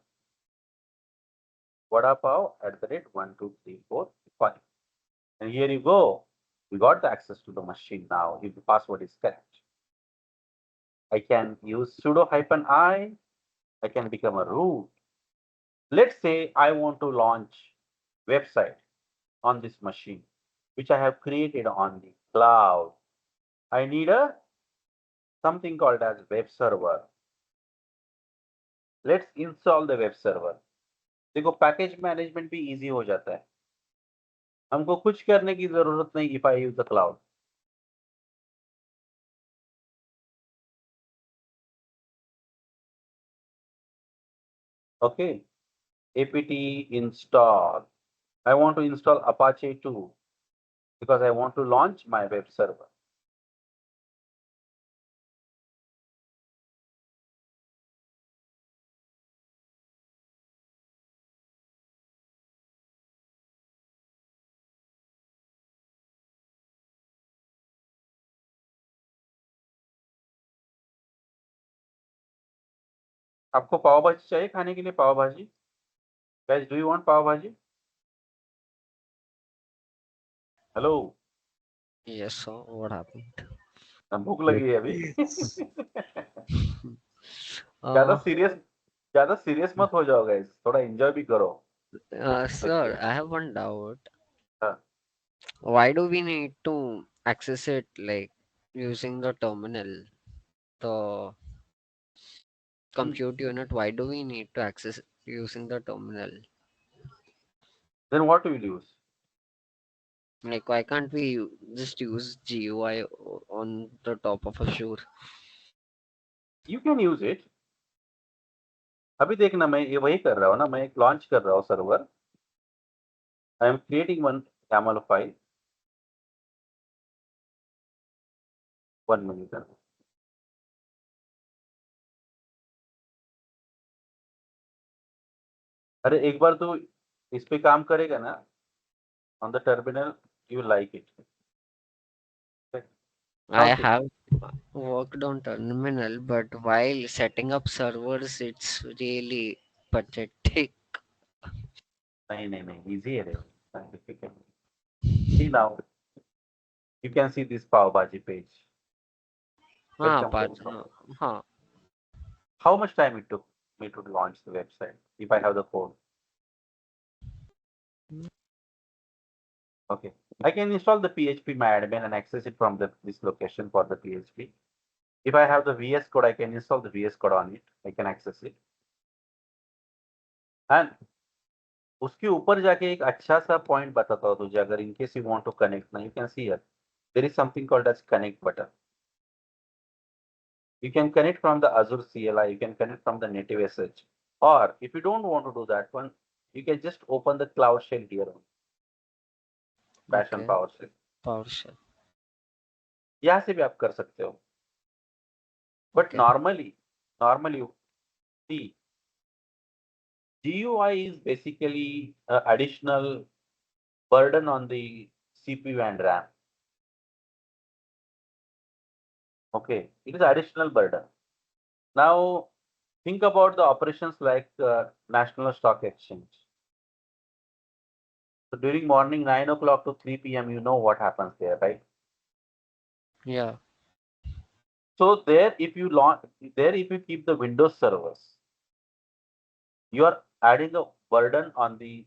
Vada Pav @12345. And here you go. We got the access to the machine now if the password is correct. I can use sudo -i. I can become a root. Let's say I want to launch website on this machine, which I have created on the cloud. I need a something called as web server. Let's install the web server. देखो package management भी easy हो जाता है. हमको कुछ करने की जरूरत नहीं if I use the cloud. Okay, apt install. I want to install Apache 2 because I want to launch my web server. आपको पाव भाजी चाहिए खाने के लिए? पाव भाजी? Guys, do you want पाव भाजी? Hello, Yes, sir. What happened? भूख लगी है अभी. Yes. ज्यादा Uh, सीरियस ज्यादा सीरियस मत हो जाओ guys, थोड़ा एंजॉय भी करो. sir, I have one doubt. हाँ. Why do we need to access it like using the terminal, the compute unit? Why do we need to access it using the terminal? Then what will you use? Like, why can't we just use GUI on the top of Azure? You can use it. अभी देखना, मैं ये वही कर रहा हूँ ना, मैं एक लॉन्च कर रहा हूँ server. I am creating one YAML file. 1 minute. अरे एक बार तो इस पे काम करेगा ना on the terminal. you will like it. Okay. I Now see, have worked on terminal, but while setting up servers, it's really pathetic. nahi, easy है रे, difficult. See now, you can see this Pav Bhaji page. हाँ Welcome, पाँच welcome. हाँ How much time it took me to launch the website if I have the code? Okay. I can install the PHP my admin and access it from this location for the PHP. If I have the VS Code, I can install the VS Code on it. I can access it. And उसके ऊपर जाके एक अच्छा सा point बताता हूँ तुझे अगर in case you want to connect ना you can see here there is something called as connect button. You can connect from the Azure CLI, you can connect from the native SSH, or if you don't want to do that one, you can just open the cloud shell here on Bash and okay PowerShell. PowerShell यहाँ से भी आप कर सकते हो. But okay normally you see GUI is basically an additional burden on the CPU and RAM. Okay, it is additional burden. Now think about the operations like National Stock Exchange. So during morning 9 o'clock to 3 p.m., you know what happens there, right? yeah So there, if you keep the Windows servers, you are adding a burden on the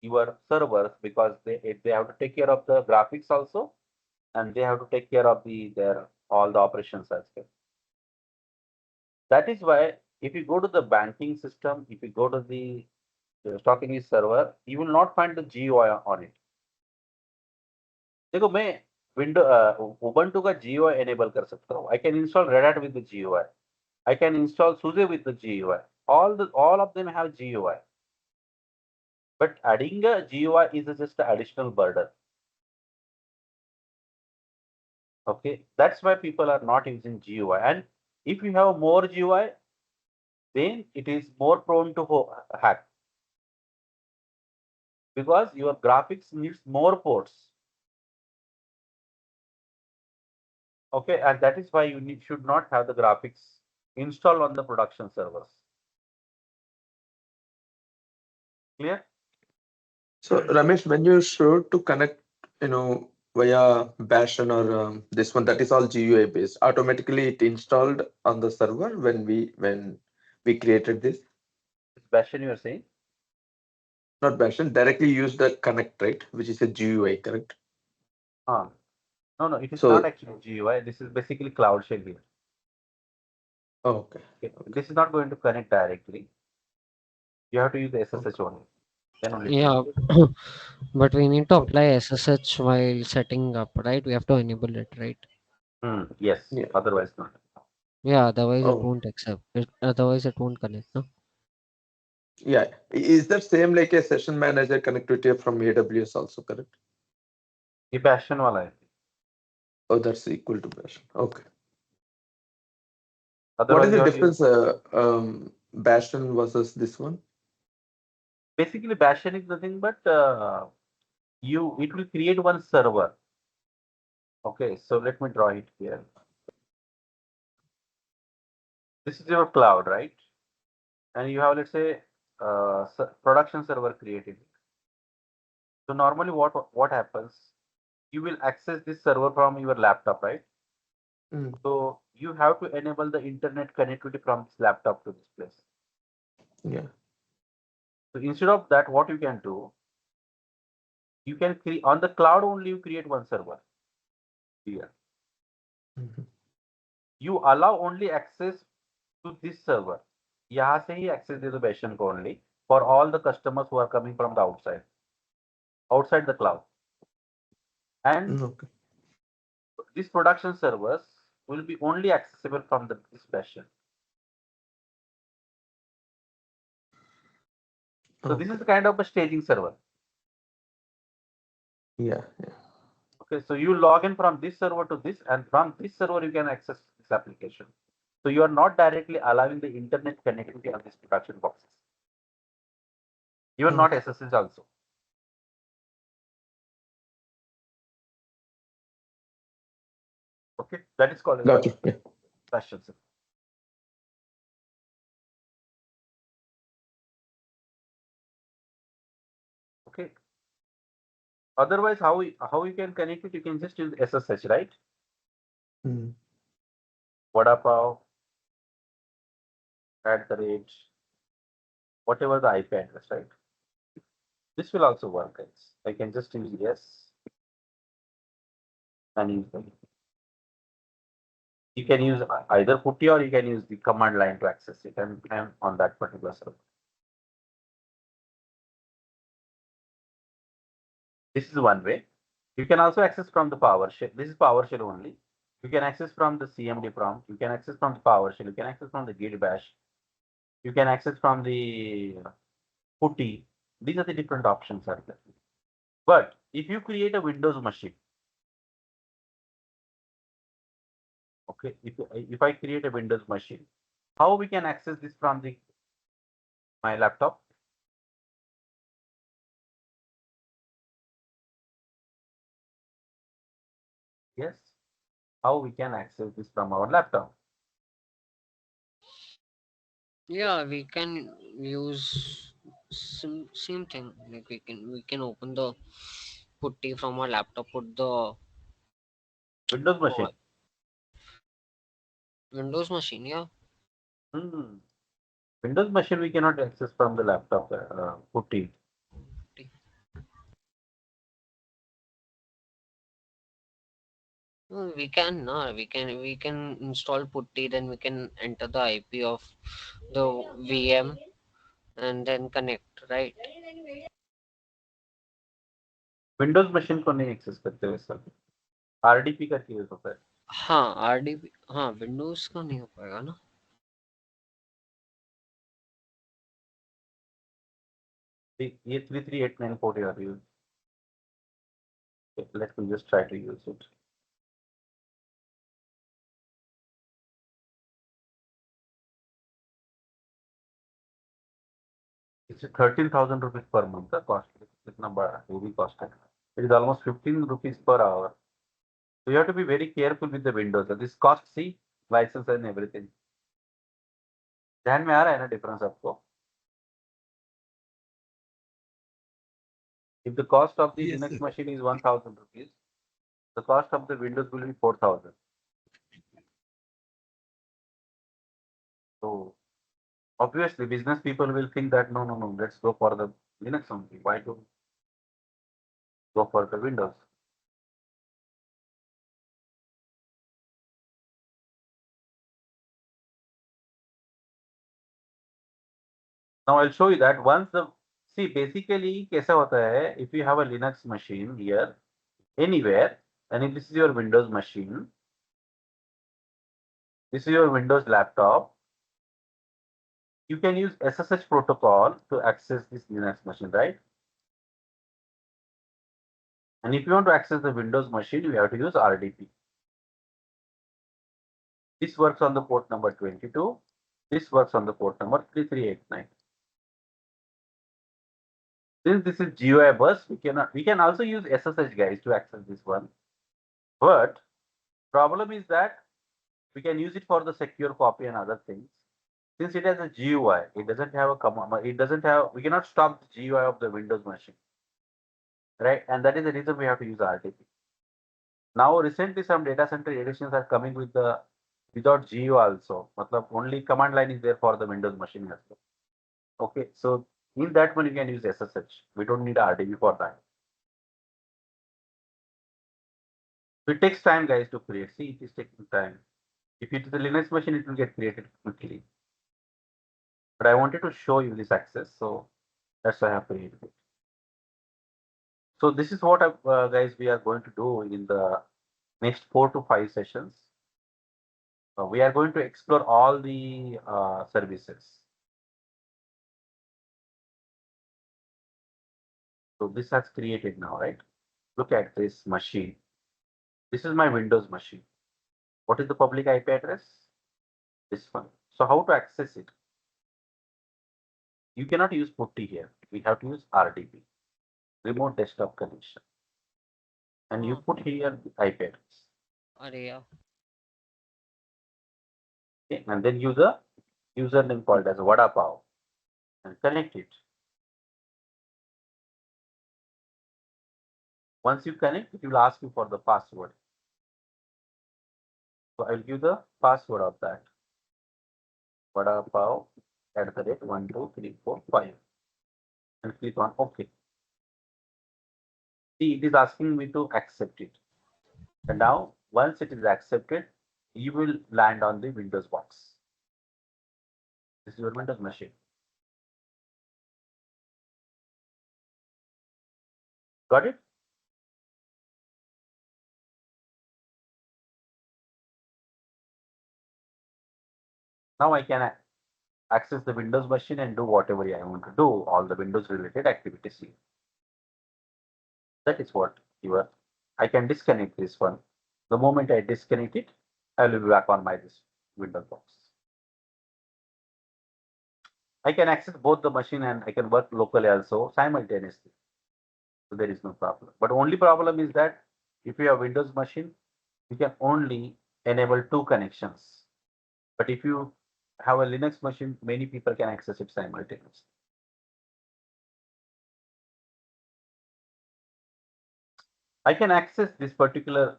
your servers because they have to take care of the graphics also, and they have to take care of their all the operations as well. That is why if you go to the banking system, if you go to the stock exchange server, you will not find the GUI on it. देखो मैं window Ubuntu का GUI enable कर सकता हूँ. I can install Red Hat with the GUI. I can install SUSE with the GUI. All of them have GUI. But adding a GUI is just an additional burden. Okay, that's why people are not using GUI. And if you have more GUI, then it is more prone to hack because your graphics needs more ports. Okay, and that is why should not have the graphics installed on the production servers. Clear? So Ramesh, when you showed to connect, via Bastion or this one, that is all GUI based. Automatically, it installed on the server when we created this. Bastion, you are saying? Not Bastion, directly use the connect, right? Which is a GUI, correct? No, no, it is not So, actually GUI. This is basically Cloud Shell here. oh, okay. Okay. This is not going to connect directly. You have to use the Okay. SSH only. Then only it yeah will. but we need to Okay. apply SSH while setting up, right? We have to enable it, right? Yes. Yeah. Otherwise not. Yeah, otherwise it Oh, won't accept it, otherwise it won't connect, no? yeah. Is that same like a session manager connectivity from AWS also, correct? ये Bastion वाला है. Oh, that's equal to Bastion. Okay. What is Otherwise the you have to use. difference, Bastion versus this one? Basically, Bastion is nothing but it will create one server. Okay, so let me draw it here. This is your cloud, right? And you have, let's say, production server created. So normally, what happens? You will access this server from your laptop, right? Mm, So you have to enable the internet connectivity from this laptop to this place. yeah. So instead of that, what you can do, you can create on the cloud only. You create one server here. Mhm. You allow only access to this server. यहाँ से ही access दे दो Bastion को only for all the customers who are coming from the outside the cloud. And Okay. these production servers will be only accessible from this Bastion. So this Okay. is the kind of a staging server. Yeah. Yeah. Okay, so you log in from this server to this, and from this server you can access this application. So you are not directly allowing the internet connectivity on these production boxes. You are not Okay. SSH also. Okay, that is called as Got you. Yeah. bastion system. Okay. Otherwise, how you can connect it? You can just use SSH, right? Mm. Vada pav at the rate whatever the IP address, right? This will also work, guys. I can just use yes and use them. You can use either putty or you can use the command line to access it and on that particular server. This is one way. You can also access from the PowerShell. This is PowerShell only. You can access from the CMD prompt. You can access from the PowerShell. You can access from the Git bash. You can access from the putty. These are the different options are there. But if you create a Windows machine, okay, if I create a Windows machine, how we can access this from the my laptop? Yes, how we can access this from our laptop? Yeah, we can use same thing. Like we can open the putty from our laptop, put the Windows oh, machine. Windows machine. Yeah. Hmm. Windows machine we cannot access from the laptop putty. Putty. No, we can no, we can install putty, then we can enter the IP of the VM and then connect, right? Windows machine को नहीं access करते हुए sir RDP करके use होता है हाँ RDP, हाँ Windows का नहीं हो पाएगा ना। ये 3389 पोर्ट यार use let me just try to use it it's 13,000 rupees per month का कॉस्ट कितना बड़ा हेवी कॉस्ट है it is almost 15 rupees per hour so you have to be very careful with the windows this cost see license and everything ध्यान में आ रहा है ना difference आपको if the cost of the Yes, linux sir. machine is 1,000 rupees the cost of the windows will be 4,000 so obviously business people will think that no let's go for the linux only why to go for the windows now I'll show you that once the see basically कैसा होता है if you have a linux machine here anywhere and if this is your windows machine this is your windows laptop you can use ssh protocol to access this linux machine right and if you want to access the windows machine you have to use rdp this works on the port number 22 this works on the port number 3389 since this is GUI bus we can also use ssh guys to access this one but problem is that we can use it for the secure copy and other things since it has a GUI, it doesn't have a command, it doesn't have, we cannot stop the GUI of the Windows machine, right? And that is the reason we have to use RTP. Now, recently some data center editions are coming with the without GUI also. Matlab only command line is there for the Windows machine as well. Okay, so in that one you can use SSH. We don't need RDP for that. It takes time, guys, to create. See, it is taking time. If it is a Linux machine, it will get created quickly. But I wanted to show you this access, so that's why I have created it. So this is what guys we are going to do in the next 4 to 5 sessions. We are going to explore all the services. So this has created now, right? Look at this machine. This is my Windows machine. What is the public IP address? This one. So how to access it? You cannot use putty here. We have to use RDP, remote desktop connection. And you हाँ put here the IP address. अरे यार Okay, and then use a username called as Vada Pav and connect it. Once you connect, it will ask you for the password. So I will give the password of that. Vada Pav @ 1 2 3 4 5 and click on OK. See, it is asking me to accept it. And now, once it is accepted, you will land on the Windows box. This is your Windows machine. Got it? Now I can access the Windows machine and do whatever I want to do, all the Windows related activities here. That is what you are. I can disconnect this one. The moment I disconnect it, I will be back on my this Windows box. I can access both the machine and I can work locally also simultaneously. So there is no problem. But only problem is that if you have Windows machine, you can only enable 2 connections. But if you have a Linux machine, many people can access it simultaneously. I can access this particular.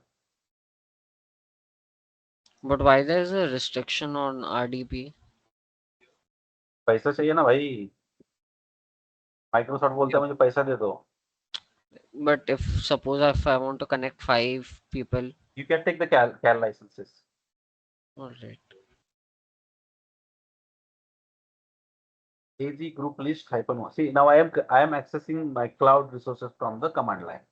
But why there is a restriction on RDP? पैसा चाहिए ना भाई, Microsoft बोलता है मुझे पैसा दे दो. But if suppose if I want to connect 5 people, You can take the cal licenses. all right. AG group list -1. See, now I am accessing my cloud resources from the command line.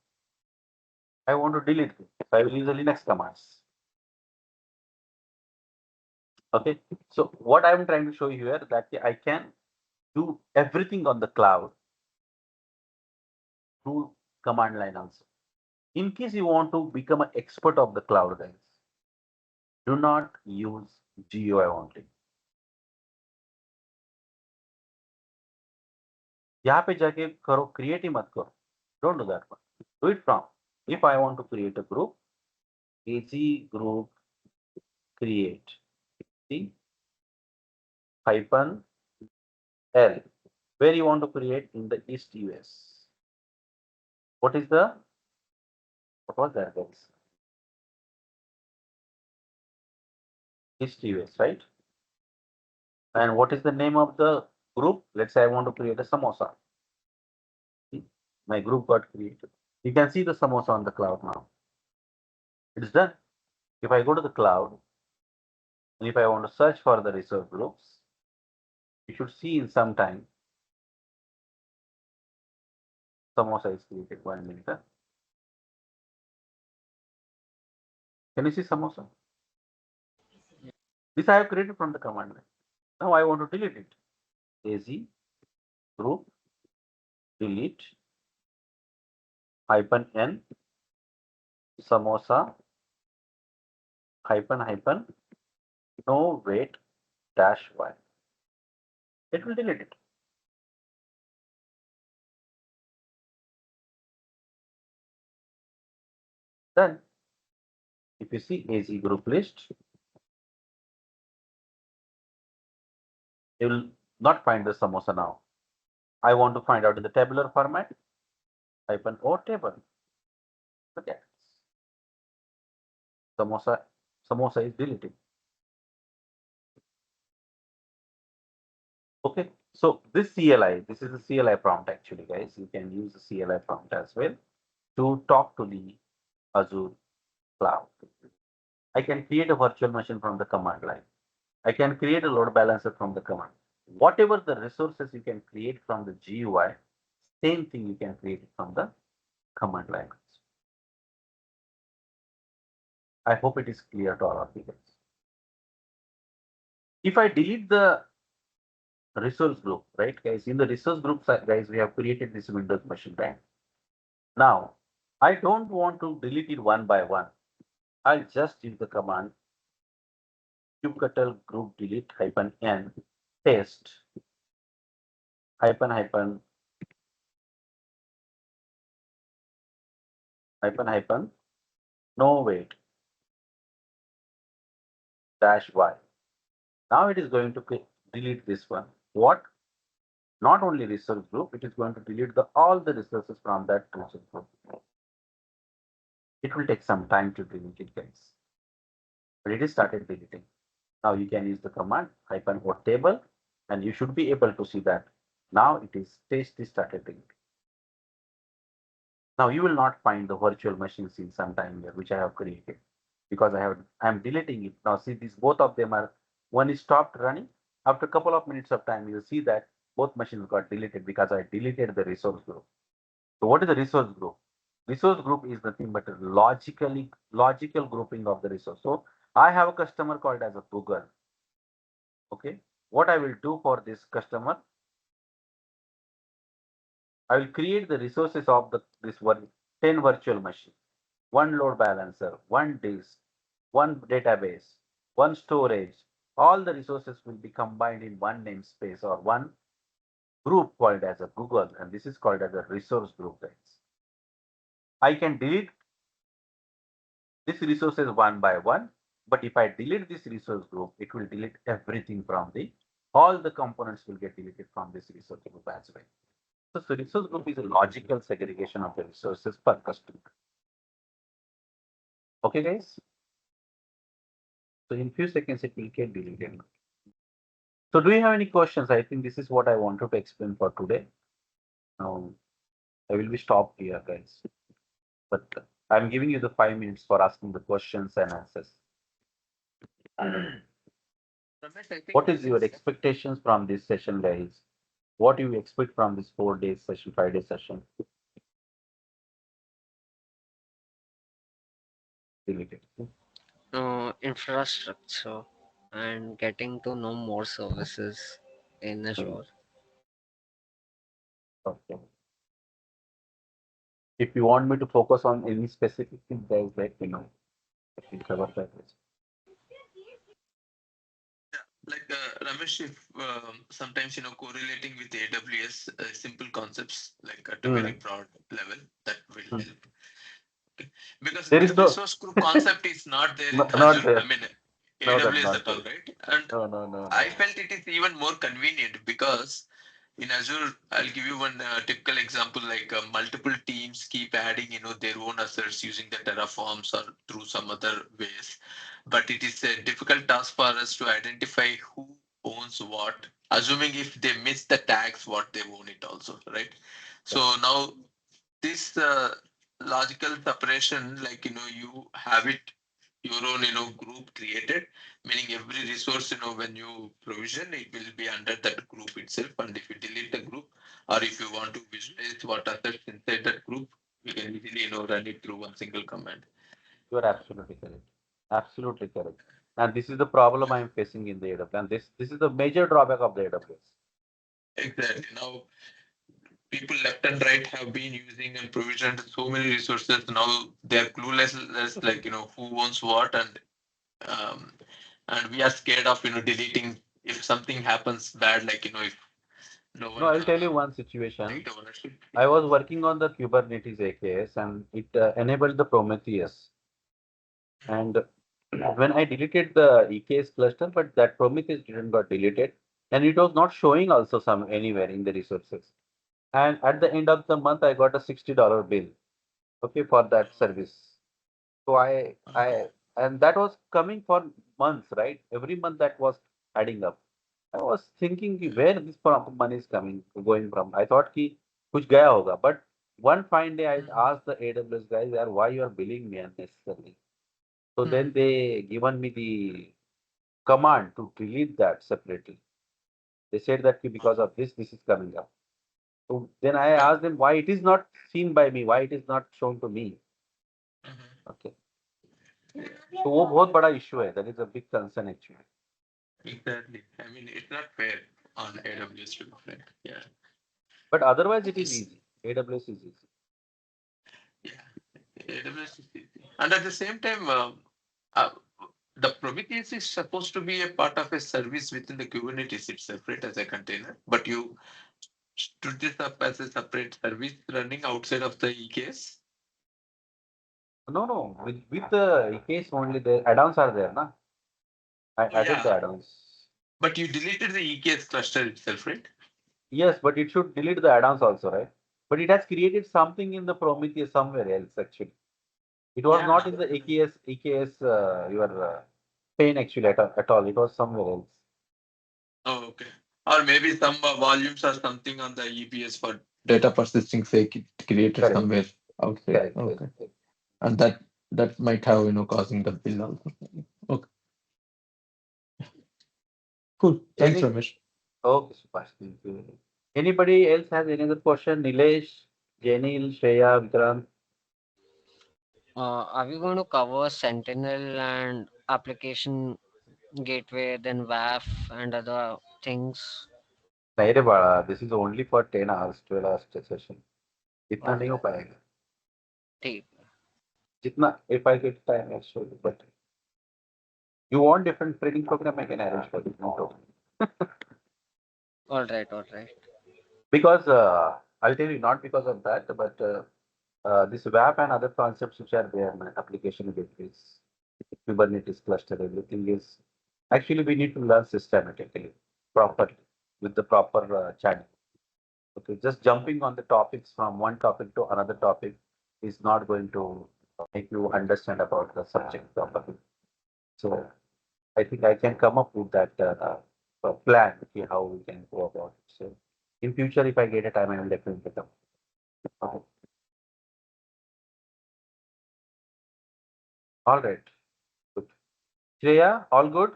I want to delete it. So I will use the Linux commands. Okay. So what I'm trying to show you here that I can do everything on the cloud through command line also. In case you want to become an expert of the cloud, guys, do not use GUI only. यहाँ पे जाके करो, create ही मत करो. Don't do that one. Do it from. If I want to create a group, AG group create. See, hyphen L. Where you want to create in the East US. What is the, what was that, guys? East US, right? And what is the name of the group? Let's say I want to create a samosa. See, my group got created. You can see the samosa on the cloud now. It's done. If I go to the cloud, and if I want to search for the resource groups, you should see in some time samosa is created. 1 minute. Can you see samosa? This I have created from the command line. Now I want to delete it. AZ group delete -n samosa hyphen no wait -y. It will delete it. Then, if you see AZ group list, you will not find the samosa now. I want to find out in the tabular format -o table. Okay. Samosa is deleted. Okay. So this CLI, this is the CLI prompt actually, guys. You can use the CLI prompt as well to talk to the Azure cloud. I can create a virtual machine from the command line. I can create a load balancer from the command. Whatever the resources you can create from the GUI, same thing you can create it from the command line. I hope it is clear to all of you guys. If I delete the resource group, right, guys, in the resource group, guys, we have created this Windows machine, right? Now, I don't want to delete it one by one. I'll just use the command kubectl group delete -n test hyphen hyphen hyphen no wait -y. Now it is going to delete this one. What? Not only resource group, it is going to delete all the resources from that resource group. It will take some time to delete it, guys. But it is started deleting. Now you can use the command -o table, and you should be able to see that. Now it is started deleting. Now you will not find the virtual machines in some time here, which I have created because I'm deleting it. Now see these both of them are one is stopped running. After a couple of minutes of time, you'll see that both machines got deleted because I deleted the resource group. So what is the resource group? Resource group is nothing but a logical grouping of the resource. So I have a customer called as a Google. Okay. What I will do for this customer, I will create the resources of this one 10 virtual machine, one load balancer, one disk, one database, one storage. All the resources will be combined in one namespace or one group called as a Google, and this is called as a resource group, guys. I can delete this resources one by one, but if I delete this resource group, it will delete everything from all the components will get deleted from this resource group as well. So resource group is a logical segregation of the resources per customer. Okay, guys. So in few seconds, it will get deleted. So do you have any questions? I think this is what I wanted to explain for today. Now I will be stopped here, guys. But I'm giving you the 5 minutes for asking the questions and answers. Ramesh, I think What is your expectations from this session, guys? What do you expect from this 4 day session, 5 day session? Deleted. Infrastructure and getting to know more services in Azure. Okay. If you want me to focus on any specific thing, guys, let me know. I can cover that. like Ramesh, if sometimes correlating with AWS, simple concepts like at a very Hmm. broad level that will Hmm. help. Okay. Because There this is no, resource group concept is not there in not Azure. I there. mean No, that AWS not at all, there. right? And No, no, no, I no. felt it is even more convenient because in Azure, I'll give you one typical example like multiple teams keep adding, their own assets using the Terraforms or through some other ways. But it is a difficult task for us to identify who owns what, assuming if they miss the tags, what they own it also, right? So now this logical separation, like, you have it your own, group created, meaning every resource, when you provision, it will be under that group itself. And if you delete the group, or if you want to visualize what assets inside that group, you can easily, run it through one single command. You are absolutely correct. Absolutely correct. And this is the problem I am facing in the AWS. And this is the major drawback of the AWS. Exactly. Now, people left and right have been using and provisioned so many resources. Now they're clueless, like, who owns what, um, and we are scared of, deleting if something happens bad, like, if no No, one I'll tell you one situation. take the ownership. I Yeah. was working on the Kubernetes AKS and it enabled the Prometheus. And when I deleted the EKS cluster, but that Prometheus didn't got deleted, and it was not showing also some anywhere in the resources. And at the end of the month, I got a $60 bill, okay, for that service. So Okay. and that was coming for months, right? Every month that was adding up. I was thinking कि where this money is going from. I thought कि कुछ गया होगा. But one fine day I asked the AWS guys, "Yaar, why you are billing me unnecessarily?" So then they given me the command to delete that separately. They said that because of this is coming up. So then I But asked them why it is not seen by me, why it is not shown to me. Okay. तो वो बहुत बड़ा issue है. That is a big concern actually. exactly. I mean, it's not fair on AWS to be frank. Yeah. But otherwise it is It's, easy. AWS is easy. yeah. AWS is easy. And at the same time, uh, the Prometheus is supposed to be a part of a service within the Kubernetes itself, right, as a container. But you stood this up as a separate service running outside of the EKS. No, no. With the case only the add-ons are there, na? I Oh, added the yeah. add-ons. But you deleted the EKS cluster itself, right? Yes, but it should delete the add-ons also, right? But it has created something in the Prometheus somewhere else actually. It was not in the EKS your pane actually at all. It was somewhere else. Oh, okay. Or maybe some volumes or something on the EBS for data persisting sake it created Correct. somewhere outside. Correct. Okay. Correct. And that might have causing the bill also. Okay. Cool. Thanks, Any Ramesh. okay, Subhash, thank you. Anybody else has any other question? Nilesh, Janil, Shreya, Vikrant? Are we going to cover Sentinel and application gateway, then WAF and other things? नहीं रे बाड़ा, this is only for 10 hours, 12 hours session. इतना All नहीं हो right. पाएगा. ठीक. जितना, if I get time, I'll show you. But you want different training program, I can arrange for you. No problem. All right. All right. Because I'll tell you, not because of that, but this WAP and other concepts which are there, man, application gateways, Kubernetes cluster, everything is actually we need to learn systematically, properly, with the proper channel. Okay, just jumping on the topics from one topic to another topic is not going to make you understand about the subject properly. So I think I can come up with that plan, okay, how we can go about it. So in future, if I get a time, I will definitely come. Okay. All right. Good. Shreya, all good?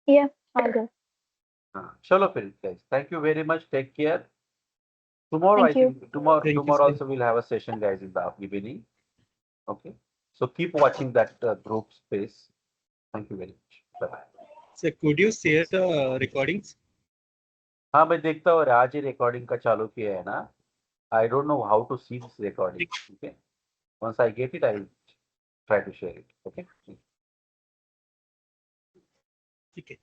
Yeah, all good. Chalo फिर guys. Thank you very much. Take care. Tomorrow, I Thank you. think tomorrow Thank you, tomorrow sir. also we'll have a session, guys, in the evening. Okay. So keep watching that group space. Thank you very much. Bye bye. Sir, could you share the recordings? हाँ मैं देखता हूँ आज ही recording का चालू किया है ना. I don't know how to see this recording. Okay. Once I get it, I will try to share it. Okay. Okay.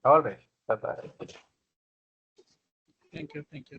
All right. Bye bye. Thank you. Thank you.